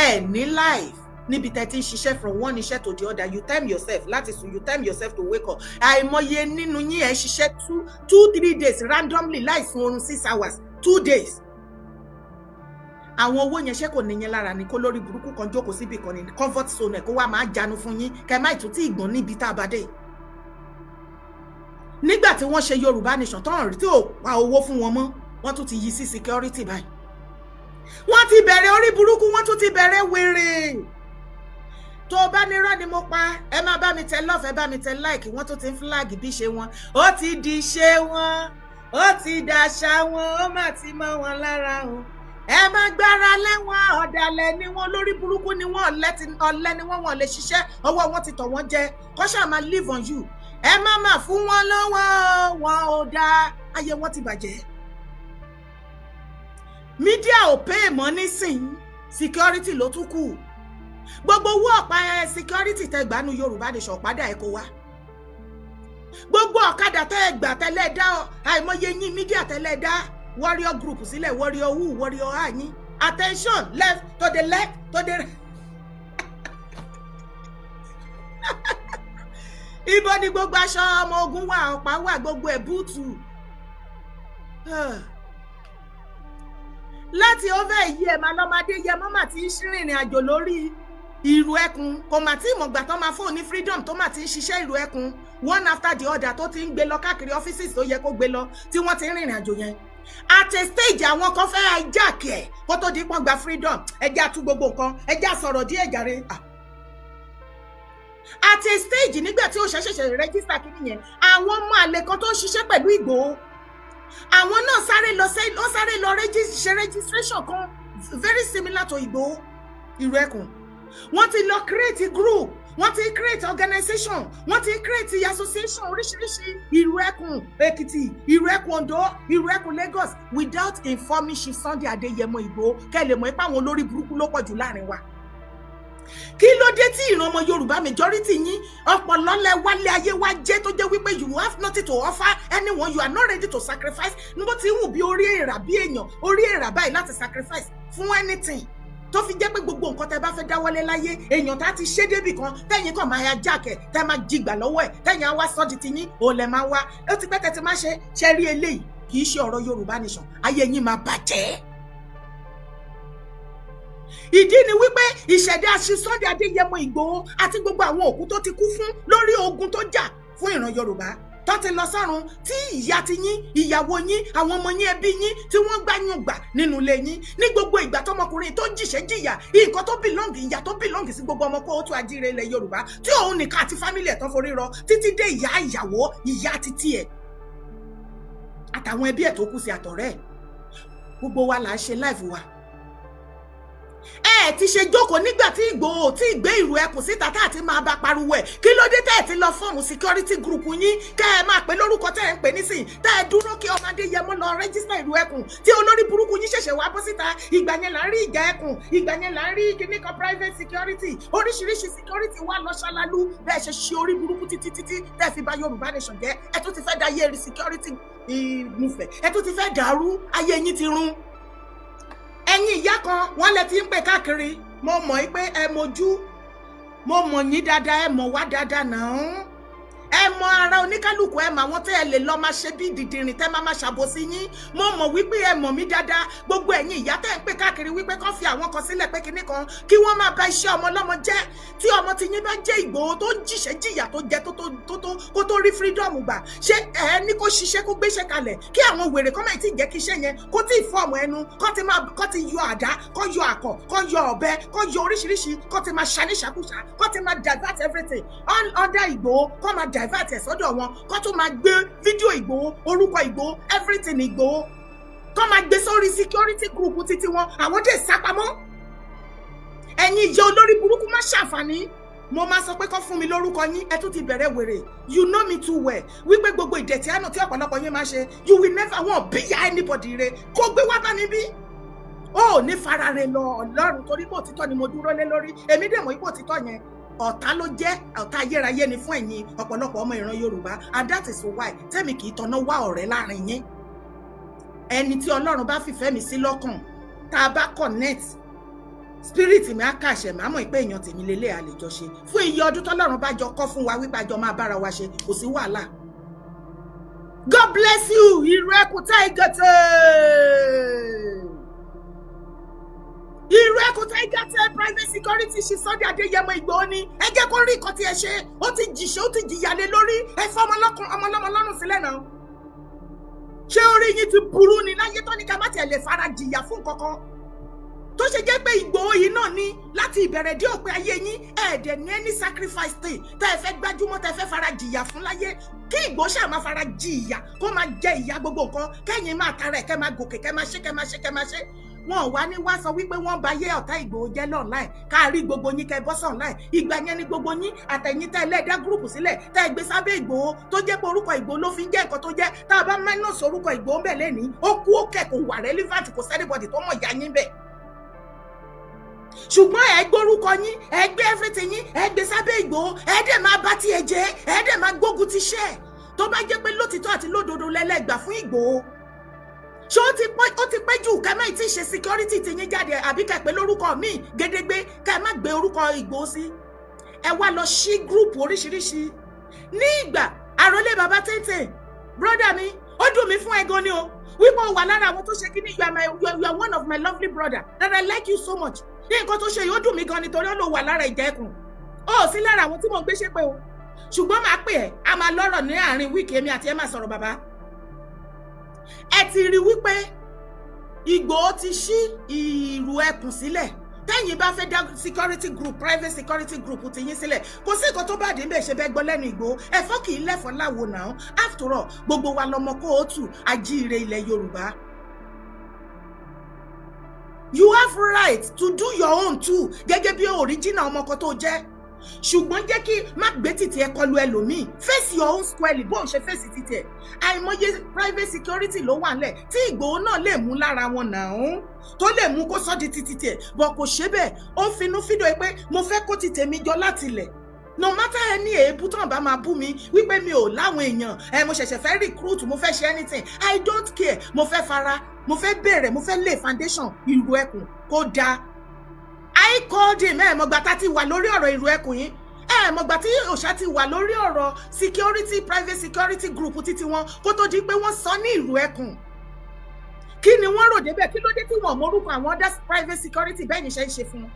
ẹ ní life níbi tẹ́ ti ń ṣiṣẹ́ from one iṣẹ́ to the other, you time yourself láti sùn, you time yourself to wake up. Àìmọye nínú yín ẹ ṣiṣẹ́ 2-3 days randomly láìsùn oorun 6 hours 2 days. Àwọn owó yẹn ṣé kò níyẹn lára ni kó lórí burúkú kan jókòó síbi kan ní comfort zone ẹ̀ kó wá máa jánu fún yín kẹ́ má ìtútí ìgbọ̀n níbi tá a bá dé. Nígbà tí wọ́n ṣe Yorùbá nation tán rí tí ò pa owó fún wọn mọ́, wọ́n tún ti yí sí security báyìí. Wọ́n ti bẹ̀rẹ̀ orí burúkú, wọ́n tún ti bẹ̀rẹ̀ wèrè. Tó bá nírọ́ ni mo pa, ẹ má bá mi tẹ love, ẹ bá mi tẹ like, wọ́n tún ti ń flag bí ṣe wọn. Ó ti di ṣe wọn, ó ti dàṣà wọn, ó má ti mọ́ wọn lára o. Ẹ má gbára lẹ́wọ̀n, ọ̀dàlẹ̀ ni wọ́n, lórí burúkú ni wọ́n, ọ̀lẹ ni wọ́n lè ṣiṣẹ́, ọwọ́ wọn ti tọ̀ wọ́n jẹ, kọ́ ṣáà máa live on you. Ẹ má mà fún wọn lọ́wọ́, wọn ò dáa, ayé wọn ti bàjẹ́. Mídíà ò pay mọ́ nísìnyí, security ló tún kù. Gbogbo owó ọ̀pá security tẹ gbà nu Yorùbá nation padà ẹ kó wá. Gbogbo ọ̀kadà tẹ gbà tẹ́lẹ̀ dá, àìmọye yín mídíà tẹ́lẹ̀ dá warrior group sílẹ̀, warrior who, warrior àyín. Attention, left to the left to the right. Ibo ni gbogbo aṣọ ọmọ ogun wà, ọ̀pá wà, gbogbo ẹ̀ búùtù. Láti over èyí ẹ̀ máa lọ́mọdé yẹ mọ́mà tí ń ṣìrìnrìn àjò lórí ìrù ẹkùn, kò mà tí ìmọ̀gbà tó máa fóun ní freedom tó mà ti ń ṣiṣẹ́ ìrù ẹkùn one after the other, tó ti ń gbé lọ káàkiri offices tó yẹ kó gbé lọ tí wọ́n ti ń rìnrìn àjò yẹn. At a stage àwọn kan fẹ́ hijack ẹ̀ kó tó di pọ́n gba freedom, ẹjẹ́ àtú gbogbo nǹkan, ẹjẹ́ àsọ̀rọ̀ díẹ̀ jàre. At a stage nígbà tí ó ṣẹ̀ṣẹ̀ register kìíní yẹn, àwọn ọmọ àlè kan tó ń ṣiṣẹ́ pẹ̀lú Ìgbòho, àwọn náà sáré lọ ṣe registration kan very similar to Ìgbòho ìrù ẹkùn. Wọ́n ti lọ create group, wọ́n ti create organization, wọ́n ti create association oríṣiríṣi, Ìrù Ẹkùn Èkìtì, Ìrù Ẹkùn Oǹdó, Ìrù Ẹkùn Lagos, without informing Chief Sunday Adéyẹmọ Ìgbòho kẹ́ lè mọ̀ pé àwọn olórí burúkú ló pọ̀ jù láàrin wa. Kí ló dé tí ìran ọmọ Yorùbá majority yín ọ̀pọ̀lọ́lẹ̀ wálé ayé wa jẹ́ tó jẹ́ wípé you have nothing to offer anyone, you are not ready to sacrifice, níbo tí wù bí orí èèrà bí èèyàn, orí èèrà báyìí láti sacrifice fún anything. Tó fi jẹ́ pé gbogbo nǹkan tẹ́ bá fẹ́ dáwọ́lé láyé, èèyàn tá ti ṣe débì kan, tẹ́yìn kan máa ya jákẹ̀, tẹ́ máa jigbà lọ́wọ́ ẹ̀, tẹ́yìn á wá sọ́ọ̀dì ti yín, òun lẹ̀ máa wá. Ó ti pẹ́ tẹ́ ti máa ṣe rí eléyìí, kì í ṣe ọ̀rọ̀ Yorùbá nation, ayé yín máa bàjẹ́. Ìdí ni wípé ìṣẹ̀dá Chief Sunday Adéyẹmọ Ìgbòho àti gbogbo àwọn òkú tó ti kú fún lórí ogun tó jà fún ìran Yorùbá tó ti lọ sọ́run, tí ìyá ti yín, ìyàwó yín, àwọn ọmọ yín, ẹbí yín tí wọ́n gbáyùn gbà nínú ilé yín ní gbogbo ìgbà tọmọkùnrin tó jìṣẹ́ jìyà, nǹkan tó belong, ìyà tó belong sí gbogbo ọmọ Kóòtù Àjíire ilẹ̀ Yorùbá tí òun nìkan àti fámílì ẹ̀ tán forí rọ títí dé ìyá ìyàwó, ìyá títí ẹ̀ àtàwọn ẹbí ẹ̀ tó kù sí àtọ̀rẹ́ ẹ̀. Gbogbo wa là ń ṣe live wa. Ti ṣe jókòó nígbà tí Ìgbòho tí gbé Ìrù Ẹkùn síta tá àti máa bá pariwo ẹ̀, kí ló dé tẹ́ ẹ̀ ti lọ fọ́ọ̀mù security group yín kẹ́ ẹ máa pè lórúkọ tẹ́ ẹ̀ ń pè nísìn, tẹ́ ẹ dúró kí ọmọ Adéyẹmọ lọ rẹ́gísítà Ìrù Ẹkùn tí olórí burúkú yín ṣẹ̀ṣẹ̀ wá bọ́ síta. Ìgbà yẹn là ń rí ìjà ẹkùn, ìgbà yẹn là ń rí kíní kan private security, oríṣiríṣi security wà lọ ṣálálú bẹ́ẹ̀ ṣe ṣe orí burúkú títí tẹ́ fi bà Yorùbá nation jẹ́. Ẹ tún ti fẹ́ da ayé security movement, ẹ tún ti fẹ́ dàrú, ayé yín ti run. Ẹ̀yin ìyá kan wọ́n lẹ ti ń pè káàkiri, mo mọ̀ pé ẹ mojú, mo mọ̀ yín dáadáa, ẹ mọ̀ wá dáadáa náà, ẹ mọ̀ ara oníkálùkù, ẹ mọ̀ àwọn tẹ́ ẹ lè lọ máa ṣe bí dìdìrìn tẹ́ máa ṣàbòsí yín. Mo mọ̀ wípé ẹ mọ̀ mí dáadáa. Gbogbo ẹ̀yin ìyá tẹ́ ń pè káàkiri wípé kán fi àwọn kan sílẹ̀ pé kinní kan kí wọ́n máa bà iṣẹ́ ọmọ ọlọ́mọ jẹ́. Tí ọmọ ti yín bá jẹ́ Ìgbòho tó ń jìṣẹ́ jìyà tó jẹ́ kó tó rí freedom gbà, ṣé ẹ ní kó ṣiṣẹ́ kó gbéṣẹ́ kalẹ̀ kí àwọn wèrè kọ́ máa ti jẹ́ kí iṣẹ́ yẹn kó tí ì fọ́ọ̀mù ẹnu, kó ti yọ àdá, kó yọ àkọ̀, kó yọ ọ̀bẹ, kó yọ oríṣiríṣi, kó ti máa ṣàníṣàkúṣà, kó ti máa divert everything under Ìgbòho, kó máa divert ẹ̀ sọ́dọ̀ wọn, kó tún máa gbé fídíò Ìgbòho, orúkọ Ìgbòho, everything Ìgbòho, kó máa gbé sórí security group títí wọn, àwọn dé sápamọ́. Ẹ̀yin ìyá olórí burúkú má ṣàǹfààní. Mo máa sọ pé kó fún mi lórúkọ yín, ẹ tún ti bẹ̀rẹ̀ wèrè. You know me too well. Wípé gbogbo ìdẹ̀tí àná tí ọ̀pọ̀lọpọ̀ yín máa ṣe, you will never want bí ya anybody re kó gbé wá bá mi bí. Ó ní fara re lọ Ọlọ́run torí pé òtítọ́ ni mo dúró lé lórí. Èmi dẹ̀ mọ̀ ipò òtítọ́ yẹn ọ̀tá ló jẹ́, ọ̀tá ayérayé ni fún ẹ̀yin ọ̀pọ̀lọpọ̀ ọmọ ìran Yorùbá, and that is why tẹ́mi kì í tọ́nà wá ọ̀rẹ́ láàrin yín. Ẹni tí Ọlọ́run bá fìfẹ́ mi sí lọ́kàn, tá a bá connect, spirit mi á kàṣẹ, màá mọ̀ pé èèyàn tèmi lélẹ̀ àlejò ṣe fún iye ọdún tọ́lọ́run bá jọ kọ́ fún wa wípé àjọ máa bára wa ṣe, kò sí wàhálà. God bless you, Ìrù Ẹkùn Táìgẹ̀tẹ̀. Ìrù Ẹkùn Táìgẹ̀tẹ̀ private security Chief Sunday Adéyẹmọ Ìgbòho ni. Ẹ jẹ́ kó rí nǹkan tí ẹ ṣe, ó ti jìṣẹ́, ó ti jìyà lé lórí, ẹ fọ́ ọmọlọ́mọ lọ́rùn sílẹ̀ náà. Ṣé orí yín ti burú ni láyé tó ní ká má tiẹ̀ lè fara jìyà fún kankan? Tó ṣe jẹ́ pé Ìgbòho yìí náà ní láti ìbẹ̀rẹ̀ dé òpin ayé yín, ẹ̀ẹ́dẹ̀ ní any sacrifice tẹ̀ ẹ fẹ́ gbájúmọ́ tẹ́ fẹ́ fara jìyà fún láyé. Kí Ìgbòho ṣáà máa fara jìyà, kó máa jẹ ìyà gbogbo nǹkan, kẹ́yìn máa tara ẹ̀ kẹ́ máa gòkè, kẹ́ máa ṣe. Wọn wá ní wá sọ wípé wọ́n bà ayé ọ̀tá Ìgbòho jẹ́ online, ká rí gbogbo yín kẹ́ bọ́ sí online. Ìgbà yẹn ni gbogbo yín àtẹ̀yìn tẹ́ ẹlẹ́dá gúrùpù sílẹ̀ tẹ́ ẹ gbé sábẹ́ Ìgbòho tó jẹ́ pé orúkọ Ìgbòho ló fi ń jẹ́ nǹkan tó jẹ́. Tá a bá minus orúkọ Ìgbòho bẹ̀ lẹ́ni, ó kú ó kẹ̀ kò wà relevant, kò sẹ́nibọ̀dì tó mọ̀ ìyá yín bẹ̀. Ṣùgbọ́n ẹ gbórúkọ yín, ẹ gbé everything yín, ẹ gbé sábẹ́ Ìgbòho, ẹ dẹ̀ máa bá tiẹ̀ jẹ́, ẹ dẹ̀ máa gbógun ti ṣẹ́. Tó bá jẹ́ pé lótìtọ́ àti lódodo lẹ́lẹ́gbà fún Ìgbòho, ṣé ó ti pẹ́ jù ká má ti ṣe security ti yín jáde, àbí ká pé lórúkọ míì gédégbé ká má gbé orúkọ Ìgbòho sí. Ẹ wá lọ ṣí group oríṣiríṣi. Ní ìgbà àròlé bàbá Téńté, brother mi, ó dùn mí fún ẹgan ni o wípé ó wà lára àwọn tó ṣe kíní, you are one of my lovely brother that I like you so much. Ní nǹkan tó ṣe yóò dùn mí gan nítorí ó lò wà lára ìjà ẹkùn. Ó sí lára àwọn tí mò ń gbé ṣépè o. Ṣùgbọ́n máa pè ẹ́, a máa lọ́rọ̀ ní àárín wíìkì, èmi àti ẹ máa sọ̀rọ̀ bàbá. Ẹ ti rí wípé Ìgbòho ti ṣí Ìrù Ẹkùn sílẹ̀. Tẹ́yìn bá fẹ́ dá security group, private security group ti yín sílẹ̀, kò sí nǹkan tó bá dé ń bẹ̀ ṣe bẹ́ gbọ́ lẹ́nu Ìgbòho. Ẹ̀fọ́ kì í lẹ́fọ́ láwo náà. After all, gbogbo wa lọmọ Kóòtù Àjíire ilẹ̀ Yorùbá. You have right to do your own too, gẹ́gẹ́ bí original ọmọ kan tó jẹ́. ṣùgbọ́n jẹ́ kí má gbé títì ẹ kọlu ẹlòmíì, face your own squarely bó ń ṣe face títì ẹ. Àìmọye private security ló wà nílẹ̀ tí Ìgbòho náà lè mú lára wọn náà tó lè mú kó sọ́ di títì ẹ, bọ̀ kò ṣe bẹ́ẹ̀. Ó finú fídọ̀ pé mo fẹ́ kó ti tèmi jọ láti ilẹ̀. No matter any èébú tán bá máa bú mi wípé mi ò láwọn èèyàn, mo ṣẹ̀ṣẹ̀ fẹ́ recruit, mo fẹ́ ṣe anything, I don't care. Mo fẹ́ fara, mo fẹ́ bẹ̀rẹ̀, mo fẹ́ lay foundation Ìrù Ẹkùn kó dáa. I called him, mọ̀gbà tá ti wà lórí ọ̀rọ̀ Ìrù Ẹkùn yìí, mọ̀gbà tí Òòṣà ti wà lórí ọ̀rọ̀ security, private security group títí wọn kó tó di pé wọ́n sọ ní Ìrù Ẹkùn. Kí ni wọ́n rò débẹ̀? Kí ló dé tí wọ́n mórúkọ àwọn other private security bẹ́ẹ̀ ni ṣe ń ṣe fún wọn?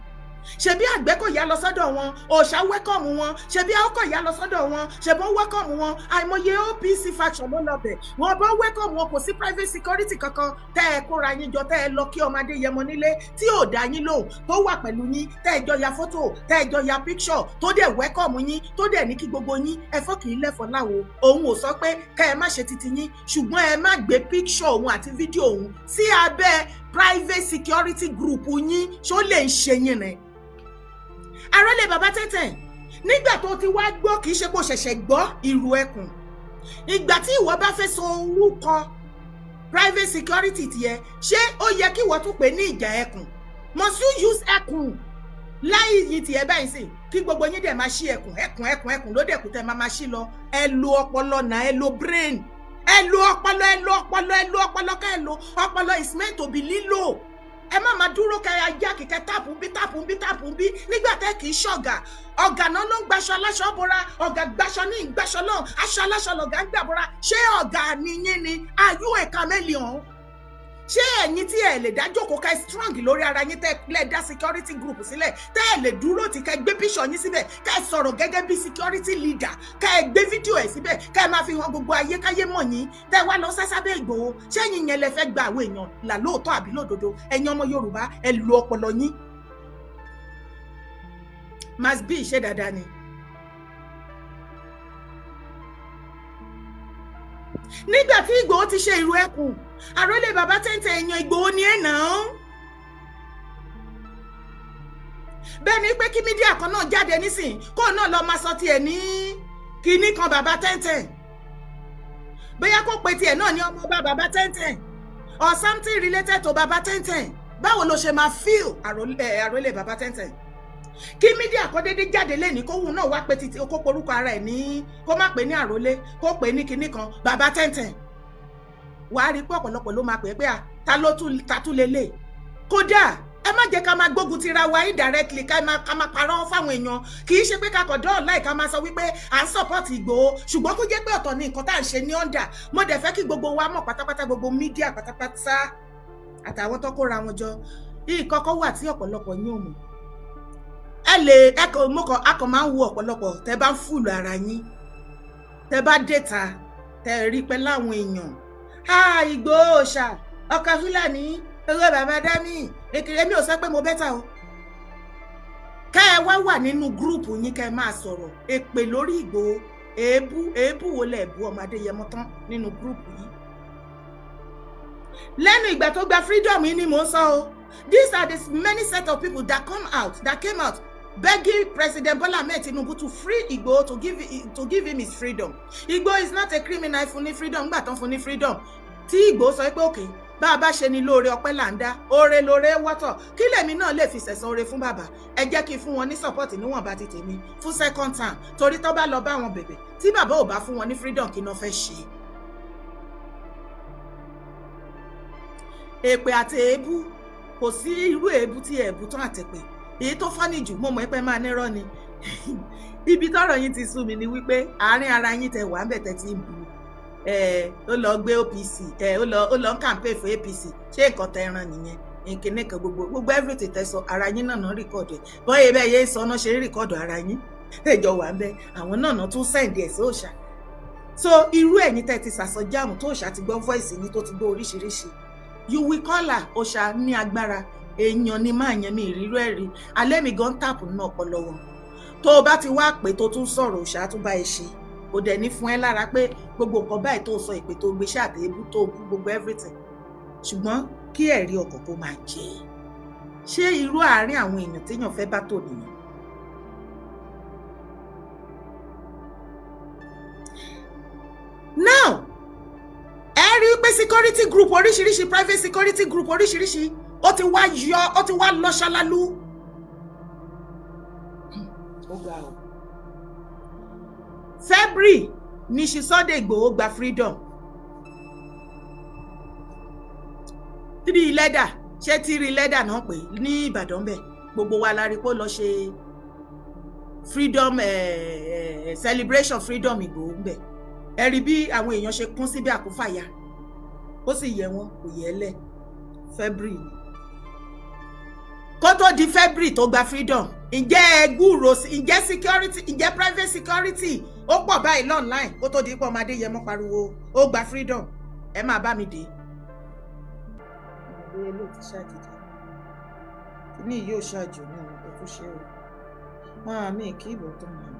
Ṣebí Àgbẹ̀kọ̀yà lọ sọ́dọ̀ wọn, Òòṣà welcome wọn, ṣebí Àkọ̀yà lọ sọ́dọ̀ wọn, ṣebí welcome wọn, àìmọye OPC faction ló lọbẹ̀, wọn bá welcome wọn, kò sí private security kankan tẹ́ ẹ kóra yín jọ, tẹ́ ẹ lọ kí ọmọdé yẹmọ nílé tí ò dá yín lóhùn, tó wà pẹ̀lú yín, tẹ́ ẹ jọ ya fọ́tò, tẹ́ ẹ jọ ya picture, tó dẹ̀ welcome yín, tó dẹ̀ ní kí gbogbo yín ẹ fọ́ kì í lẹ́fọ̀ láwo. Òun ò sọ pé kẹ́ ẹ má ṣe titi yín, ṣùgbọ́n ẹ má gbé picture òun àti fídíò òun sí abẹ́ private security group yín, ṣó lè ń ṣe yín rẹ̀. Àrólé bàbá tẹ́tẹ̀, nígbà tó ti wá gbọ́, kìí ṣe kó ṣẹ̀ṣẹ̀ gbọ́ Ìrù Ẹkùn, ìgbà tí ìwọ bá fẹ́ sọ orúkọ private security tiẹ̀, ṣé ó yẹ kí ìwọ tún pè ní Ìjà Ẹkùn? Must you use Ẹkùn láì yìí tiẹ̀ báyìí sí kí gbogbo yín dẹ̀ máa ṣí ẹkùn ló dẹ̀kù tẹ́ máa ṣí lọ? Ẹ lo ọpọlọ náà, ẹ lo brain, ẹ lo ọpọlọ ká ẹ lo ọpọlọ is meant to be lílò. Ẹ má máa dúró kẹ ajá kìkẹ́ táàpù bí nígbà tẹ́ kìí ṣọ̀gà. Ọ̀gá náà ló ń gbaṣọ aláṣọ bora, ọ̀gá gbaṣọ ní ìgbaṣọ náà, aṣọ aláṣọ lọ̀gá ń gbà bora. Ṣé ọ̀gá nìyẹn ni? Are you a chameleon? Ṣé ẹ̀yin tí ẹ lè dá jókòó ká strong lórí ara yín tẹ́ lè dá security group sílẹ̀, tẹ́ ẹ lè dúró tí ká gbé picture yín síbẹ̀, ká ẹ sọ̀rọ̀ gẹ́gẹ́ bí security leader, ká ẹ gbé fídíò ẹ̀ síbẹ̀, ká ẹ máa fi hàn gbogbo ayé káyé mọ̀ yín, tẹ́ wá lọ sásábẹ́ Ìgbòho? Ṣé ẹ̀yin yẹn lẹ fẹ́ gba àwọn èèyàn là lóòótọ́ àbí lódodo? Ẹ̀yin ọmọ Yorùbá ẹ lo ọpọlọ yín. Must be ṣe dáadáa ni. Nígbà tí Ìgbòho ti ṣe Ìrù Ẹkùn, Àrólé bàbá tẹ́ntẹ́ èèyàn Ìgbòho ni ẹ̀ náà. Bẹ́ẹ̀ ni pé kí mídíà kan náà jáde nísìn kó náà lọ máa sọ tiẹ̀ ní kinní kan bàbá tẹ́ntẹ́. Bóyá kó pe tiẹ̀ náà ní ọmọ bàbá tẹ́ntẹ́ or something related to bàbá tẹ́ntẹ́. Báwo ló ṣe máa feel Àrólé bàbá tẹ́ntẹ́? Kí mídíà kan dédé jáde lẹ́ni kóhun náà wá pé títí kó porúkọ ara ẹ̀ ní, kó má pè ní Àrólé, kó pè ní kinní kan bàbá tẹ́ntẹ́. Wàá rí pé ọ̀pọ̀lọpọ̀ ló máa pè é pé ta tún lélẹ̀. Kódà ẹ má jẹ́ ká máa gbógun tira wa indirectly, ká máa parọ́ fáwọn èèyàn. Kì í ṣe pé ká kọ̀ dọ́ọ̀ láì ká máa sọ wípé à ń support Ìgbòho, ṣùgbọ́n kó jẹ́ pé ọ̀tọ̀ ni nǹkan tá à ń ṣe ní under. Mo dẹ̀ fẹ́ kí gbogbo wa mọ̀ pátápátá, gbogbo mídíà pátápátá àtàwọn tó kóra wọn jọ. Ìkọ̀kọ̀ wà tí ọ̀pọ̀lọpọ̀ yín ò mọ̀. Akọ̀ máa ń wo ọ̀pọ̀lọpọ̀ tẹ́ bá ń fùlù ara yín, tẹ́ bá dẹ́ta, tẹ́ rí pẹ́ láwọn èèyàn. Ìgbòho Òòṣà, ọkọ̀ Fúlàní, owó bàbá Dámì, èkèrè mi ò sọ pé mo bẹ́tà o. Ká ẹ wá wà nínú gúrùpù yín ká ẹ máa sọ̀rọ̀ èpè lórí Ìgbòho, èébú wo lẹ̀ bú ọmọ Adéyẹmọ tán nínú gúrùpù yín. Lẹ́nu ìgbà tó gba freedom yìí ni mò ń sọ o. These are the many set of people that came out begging President Bola Ahmed Tinubu to free Igboho, to give him his freedom. Igboho is not a criminal. Fún ní freedom, gbà tán fún ní freedom. Tí Igboho sọ pé okay, bá a bá ṣe ni lóore ọpẹ́ là ń dá, oore lóore wọ́tọ̀. Kí lèmi náà lè fi sẹ̀san oore fún bàbá? Ẹ jẹ́ kí n fún wọn ní support níwọ̀nba ti tèmi fún second time. Torí tó bá lọ bá wọn bẹ̀bẹ̀, tí bàbá ò bá fún wọn ní freedom kí náà fẹ́ ṣe. Èpè àti èébú, kò sí irú èébú tí èébú tán àtẹ̀pè. Èyí tó fọ́nì jù, mo mọ̀ pé máa nírọ́ ni. Ibi tọ́rọ̀ yín ti sú mi ni wípé àárín ara yín tẹ wà ń bẹ̀ tẹ́ ti ń bu. Ó lọ gbé OPC, ó lọ ń campaign fún APC. Ṣé nǹkan tẹ ẹran nìyẹn? Ìkíní kan gbogbo everything tẹ sọ ara yín náà rìkọ́dù ẹ̀. Bọ́yẹ̀ bẹ́ẹ̀ yé sọ náà ṣe rìkọ́dù ara yín. Ẹjọ́ wà ń bẹ́, àwọn náà tún sẹ́ǹdì ẹ̀ sí Òòṣà. So irú ẹ̀yin tẹ́ ti sàsọjáàmù tó Òòṣà ti gbọ́ voice yín tó ti gbọ́ oríṣiríṣi. You will call her. Òòṣà ní agbára, èèyàn ni máa yan mi ìrírú ẹ̀rí. Alẹ́ mi gan tàpù nínú ọpọlọ wọn. Tó o bá ti wá pé tó tún sọ̀rọ̀ Òòṣà tún bá ẹ ṣe. Kò dẹ̀ ní fún ẹ lára pé gbogbo nǹkan báyìí tó sọ ìpè tó gbé ṣàtẹ̀ébú tó bú gbogbo everything. Ṣùgbọ́n kí ẹ̀rí ọkàn kó máa jẹ́. Ṣé irú àárín àwọn èèyàn téèyàn fẹ́ bá tò nìyẹn? now ẹ rí pé security group oríṣiríṣi private security group oríṣiríṣi ó ti wá lọ ṣalalu. Ó ga o. February ní Sunday Igboho gba freedom. 3 leather ṣé 3 leather náà pé ní Ìbàdàn bẹ́ẹ̀ gbogbo wa la rí pé ó lọ ṣe freedom celebration freedom Igboho ń bẹ̀. Ẹ rí bí àwọn èèyàn ṣe kún síbi àkúfàyà ó sì yẹ wọn kò yẹ lẹ̀ February kó tó di February tó gba freedom ǹjẹ́ gbúrò ǹjẹ́ security ǹjẹ́ private security ó pọ̀ báyìí online kó tó di pọ̀ ọmọdé yẹ mọ́ pariwo ó gba freedom ẹ máa bá mi dé. ọmọdé ló ti ṣàjèjì ní yóò ṣàjò ní ọkọ̀ ṣe o máa mí kí ìbò tó mọ̀ mí.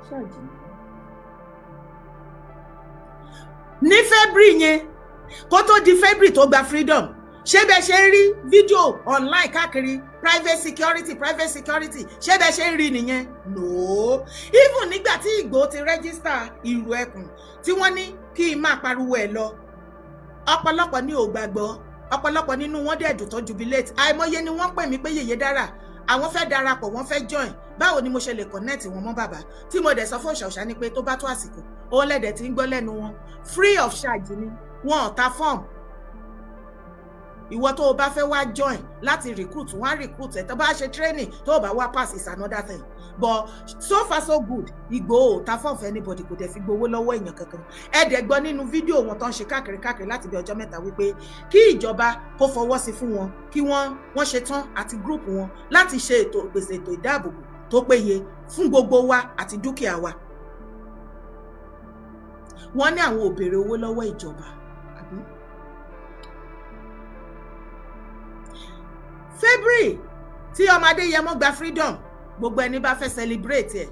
ṣàjì ní February yẹn kó tó di February tó gba freedom ṣé bẹ́ẹ̀ ṣe ń rí fídíò online káàkiri private security ṣé bẹ́ẹ̀ ṣe ń rí nìyẹn no even nígbà tí Ìgbòho ti register ìrù ẹkùn tí wọ́n ní kí n máa pariwo ẹ̀ lọ ọ̀pọ̀lọpọ̀ ní ò gbàgbọ́ ọ̀pọ̀lọpọ̀ nínú wọn dẹ̀ dùn tó jubilate àìmọye ni wọ́n pè mí pé Yèyé Dára àwọn fẹ́ darapọ̀ wọ́n fẹ́ join báwo ni mo ṣe lè connect wọn mọ́ bàbá tí mo dẹ̀ sọ fún Òòṣà ni pé tó bá tó àsìkò òun lẹ́dẹ̀ tí ń gbọ́ lẹ́nu wọn free of charge ni wọn ò ta form ìwọ tó o bá fẹ́ wá join láti recruit wọ́n á recruit ẹ̀ tó bá ṣe training tó o bá wá pass is another thing but so far so good Ìgbòho ò ta form for anybody kò dẹ̀ fi gbowó lọ́wọ́ èèyàn kankan ẹ dẹ̀ gbọ́ nínú fídíò wọn tó ń ṣe káàkiri láti bí ọjọ́ mẹ́ta wípé kí ìjọba kó fọwọ́ sí fún wọn kí wọ́n ṣe tán àti group wọn láti ṣe ètò ìpèsè ètò ìdáàbòbò tó péye fún gbogbo wa àti dúkìá wa wọ́n ní àwọn ò béèrè owó lọ́wọ́ ìjọba àbí. February tí ọmọ Adéyẹmọ gba freedom gbogbo ẹni bá fẹ́ celebrate ẹ̀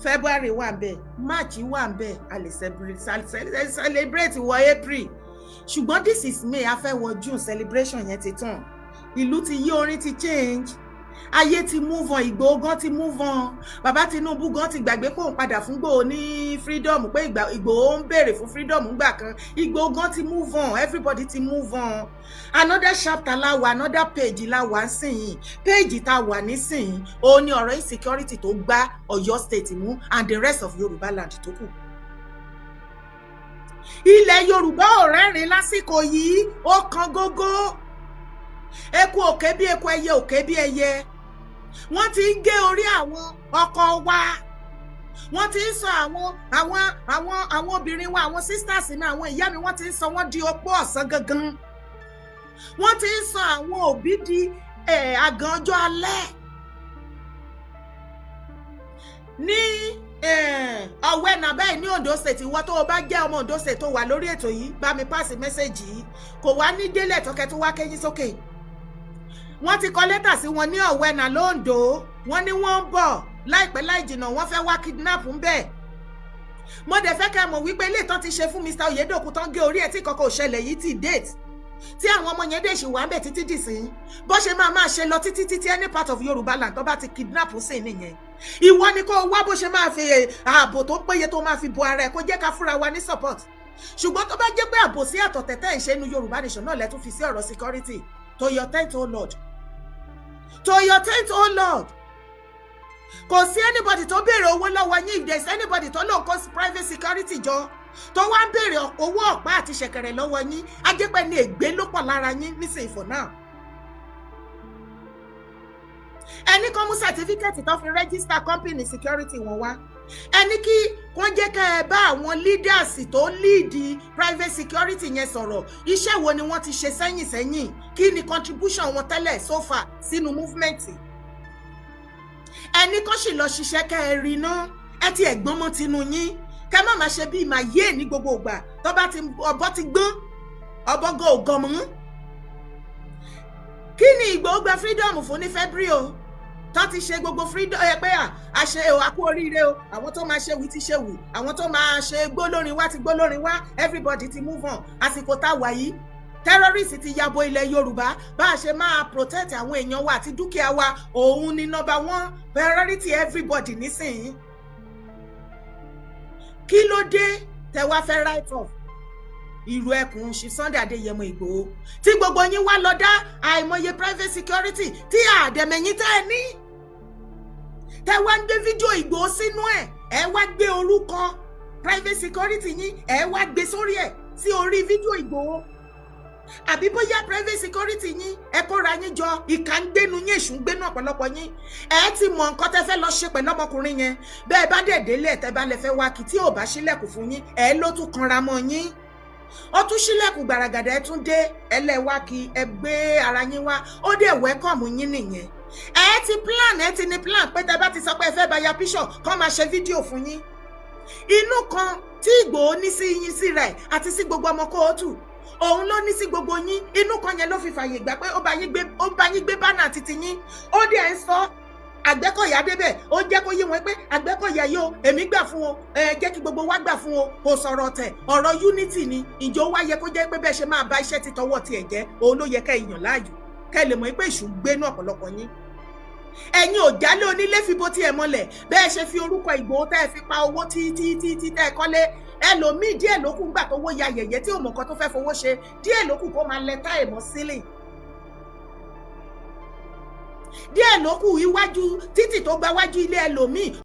February wà ń bẹ̀ March wà ń bẹ̀ a lè celebrate wọ April ṣùgbọ́n this is May a fẹ́ wọ June celebration yẹn ti tàn ìlú ti yí orin ti change ayé ti move on Ìgbòho gan ti move on bàbá Tinubu gan ti gbàgbé kó ń padà fún Ìgbòho ní freedom pé Ìgbòho ń béèrè fún freedom ńgbà kan Ìgbòho gan ti move on everybody ti move on another chapter la wà another page la wà nísìnyí page tá wà nísìnyí ó ní ọ̀rọ̀ insecurity tó gbá Ọ̀yọ́ state mú and the rest of Yorùbá land tó kù ilẹ̀ Yorùbá ò rẹ́rìn lásìkò yìí ó kan gógó eku òkè bí eku ẹyẹ òkè bí ẹyẹ wọ́n ti ń gé orí àwọn ọkọ wa wọ́n ti ń sọ àwọn obìnrin wa àwọn sisters mi àwọn ìyá mi wọ́n ti ń sọ wọ́n di opó ọ̀sán gangan wọ́n ti ń sọ àwọn òbí di àgàn ọjọ́ alẹ́ ní Ọ̀wẹ́nà báyìí ní Ondo State ìwọ tó o bá jẹ́ ọmọ Ondo State tó wà lórí ètò yìí bá mi pàṣẹ mẹ́sẹ̀jì yìí kò wá ní délẹ̀ tọ́kẹ́ tó wá kẹ́yìn sókè wọ́n ti kọ lẹ́tà sí wọn ní Ọ̀wẹ́nà lóńdó wọ́n ní wọ́n ń bọ̀ láìpẹ́ láì jìnnà wọ́n fẹ́ wá kidnap ń bẹ̀ mo dẹ̀ fẹ́ kẹ́ mọ̀ wípé ilé ìtàn ti ṣe fún Mr. Oyedoku tó ń gé orí ẹ̀ tí kọ́kọ́ òṣẹlẹ̀ yìí ti date tí àwọn ọmọ yẹn dẹ̀ ṣì wà ń bẹ̀ títí dìsín bó ṣe máa ṣe lọ títí any part of Yorùbá land tó bá ti kidnap sí nìyẹn ìwọ ni kó wá bó ṣe máa fi ààbò tó péye tó máa fi bo ara ẹ̀ kó jẹ́ ká fúnra wa ní support ṣùgbọ́n tó bá jẹ́ pé ààbò sí àtọ̀tẹ̀tẹ̀ ìṣẹ́nu Yorùbá nation náà lẹ́tún fi sí ọ̀rọ̀ security to your tent oh Lord to your tent oh Lord kò sí anybody tó béèrè owó lọ́wọ́ yín if there is anybody tó lóun kó private security jọ tó wá ń béèrè owó ọ̀pá àti ṣẹ̀kẹ̀rẹ̀ lọ́wọ́ yín ajẹ́pẹ́ ní ègbé ló pọ̀ lára yín nísìnyí for now. ẹni kan mú certificate tó fi register company security wọn wá ẹni kí wọ́n jẹ́ ká ẹ bá àwọn leaders tó lead private security yẹn sọ̀rọ̀ iṣẹ́ wo ni wọ́n ti ṣe sẹ́yìn kí ni contribution wọn tẹ́lẹ̀ so far sínú movement ẹni kan sì lọ ṣiṣẹ́ ká ẹ rí náà ẹ ti ẹ̀gbọ́n mọ́ tinú yín kẹ́ má máa ṣe bíi màá yé ní gbogbo ìgbà tó bá ti ọbọ̀ ti gbọ́n ọbọ̀ go gan mọ́ kí ni Ìgbòho gba freedom fún ní February o tó ti ṣe gbogbo freedom ẹ pé àṣẹ o àkú oríire o àwọn tó máa ṣe wí ti ṣe wí àwọn tó máa ṣe gbólórin wá ti gbólórin wá everybody ti move on àsìkò tá a wà yìí terrorist ti yabo ilẹ̀ Yorùbá bá a ṣe máa protect àwọn èèyàn wa àti dúkìá wa òun ni number one priority everybody nísìnyí. Kí ló dé tẹ wá fẹ́ write off ìlú ẹkùn ṣe Sunday Adéyẹmọ Ìgbòho tí gbogbo yín wá lọ dá àìmọye private security tí àdẹ̀mẹ̀yìn tẹ́ ẹ ní tẹ wá ń gbé fídíò Ìgbòho sínú ẹ wá gbé orúkọ private security yín ẹ wá gbé sórí ẹ sí orí fídíò Ìgbòho àbí bóyá private security yín ẹ kóra yín jọ ìkà ń gbénu yín èṣù ń gbénu ọ̀pọ̀lọpọ̀ yín ẹ ti mọ nǹkan tẹ́ fẹ́ lọ ṣe pẹ̀lú ọmọkùnrin yẹn bẹ́ẹ̀ bá dẹ̀ délé tẹ́ bá lè fẹ́ wá kí tí ò bá ṣílẹ̀kùn fún yín ẹ ló tún kanra mọ́ yín ó tún ṣílẹ̀kùn gbàràgàdà ẹ tún dé ẹlẹ́wà kí ẹ gbé ara yín wá ó dẹ̀ wẹ́kọ̀mù yín nìyẹn ẹ ti ní plan pé tẹ́ bá ti sọ pé ẹ fẹ́ bá ya píṣọ̀ kọ́ máa ṣe fídíò fún yín inú kan tí Ìgbòho ní sí yín sí rẹ̀ àti sí gbogbo ọmọ kóòtù òun ló ní sí gbogbo yín inú kan yẹn ló fi fàyè gbà pé ó bá yín gbé bánà títí yín ó dẹ̀ ń sọ Àgbẹ̀kọ̀yà débẹ̀ ó jẹ́ kó yé wọn pé Àgbẹ̀kọ̀yà yóò èmi gbà fún o jẹ́ kí gbogbo wa gbà fún o kò sọ̀rọ̀ tẹ̀ ọ̀rọ̀ unity ni ìjọ wa yẹ kó jẹ́ pé bẹ́ẹ̀ ṣe máa bá iṣẹ́ ti tọwọ́ tiẹ̀ jẹ́ òun ló yẹ ká èèyàn láàyò ká ẹ lè mọ̀ pé èṣù ń gbénú ọ̀pọ̀lọpọ̀ yín ẹ̀yin ò jálé onílé fìbò tí ẹ mọ́lẹ̀ bẹ́ẹ̀ ṣe fi orúkọ Ìgbòho tẹ́ ẹ fi pa owó tí tẹ́ ẹ kọ́lé ẹlòmíì díẹ̀ ló kù gbà tó wó ya yẹ̀yẹ́ tí ò mọ̀ nǹkan tó fẹ́ fowó ṣe díẹ̀ ló kù kó máa lẹ táì mọ́ sílẹ̀ díẹ̀ ló kù iwájú títì tó gba wájú ilé ẹlòmíì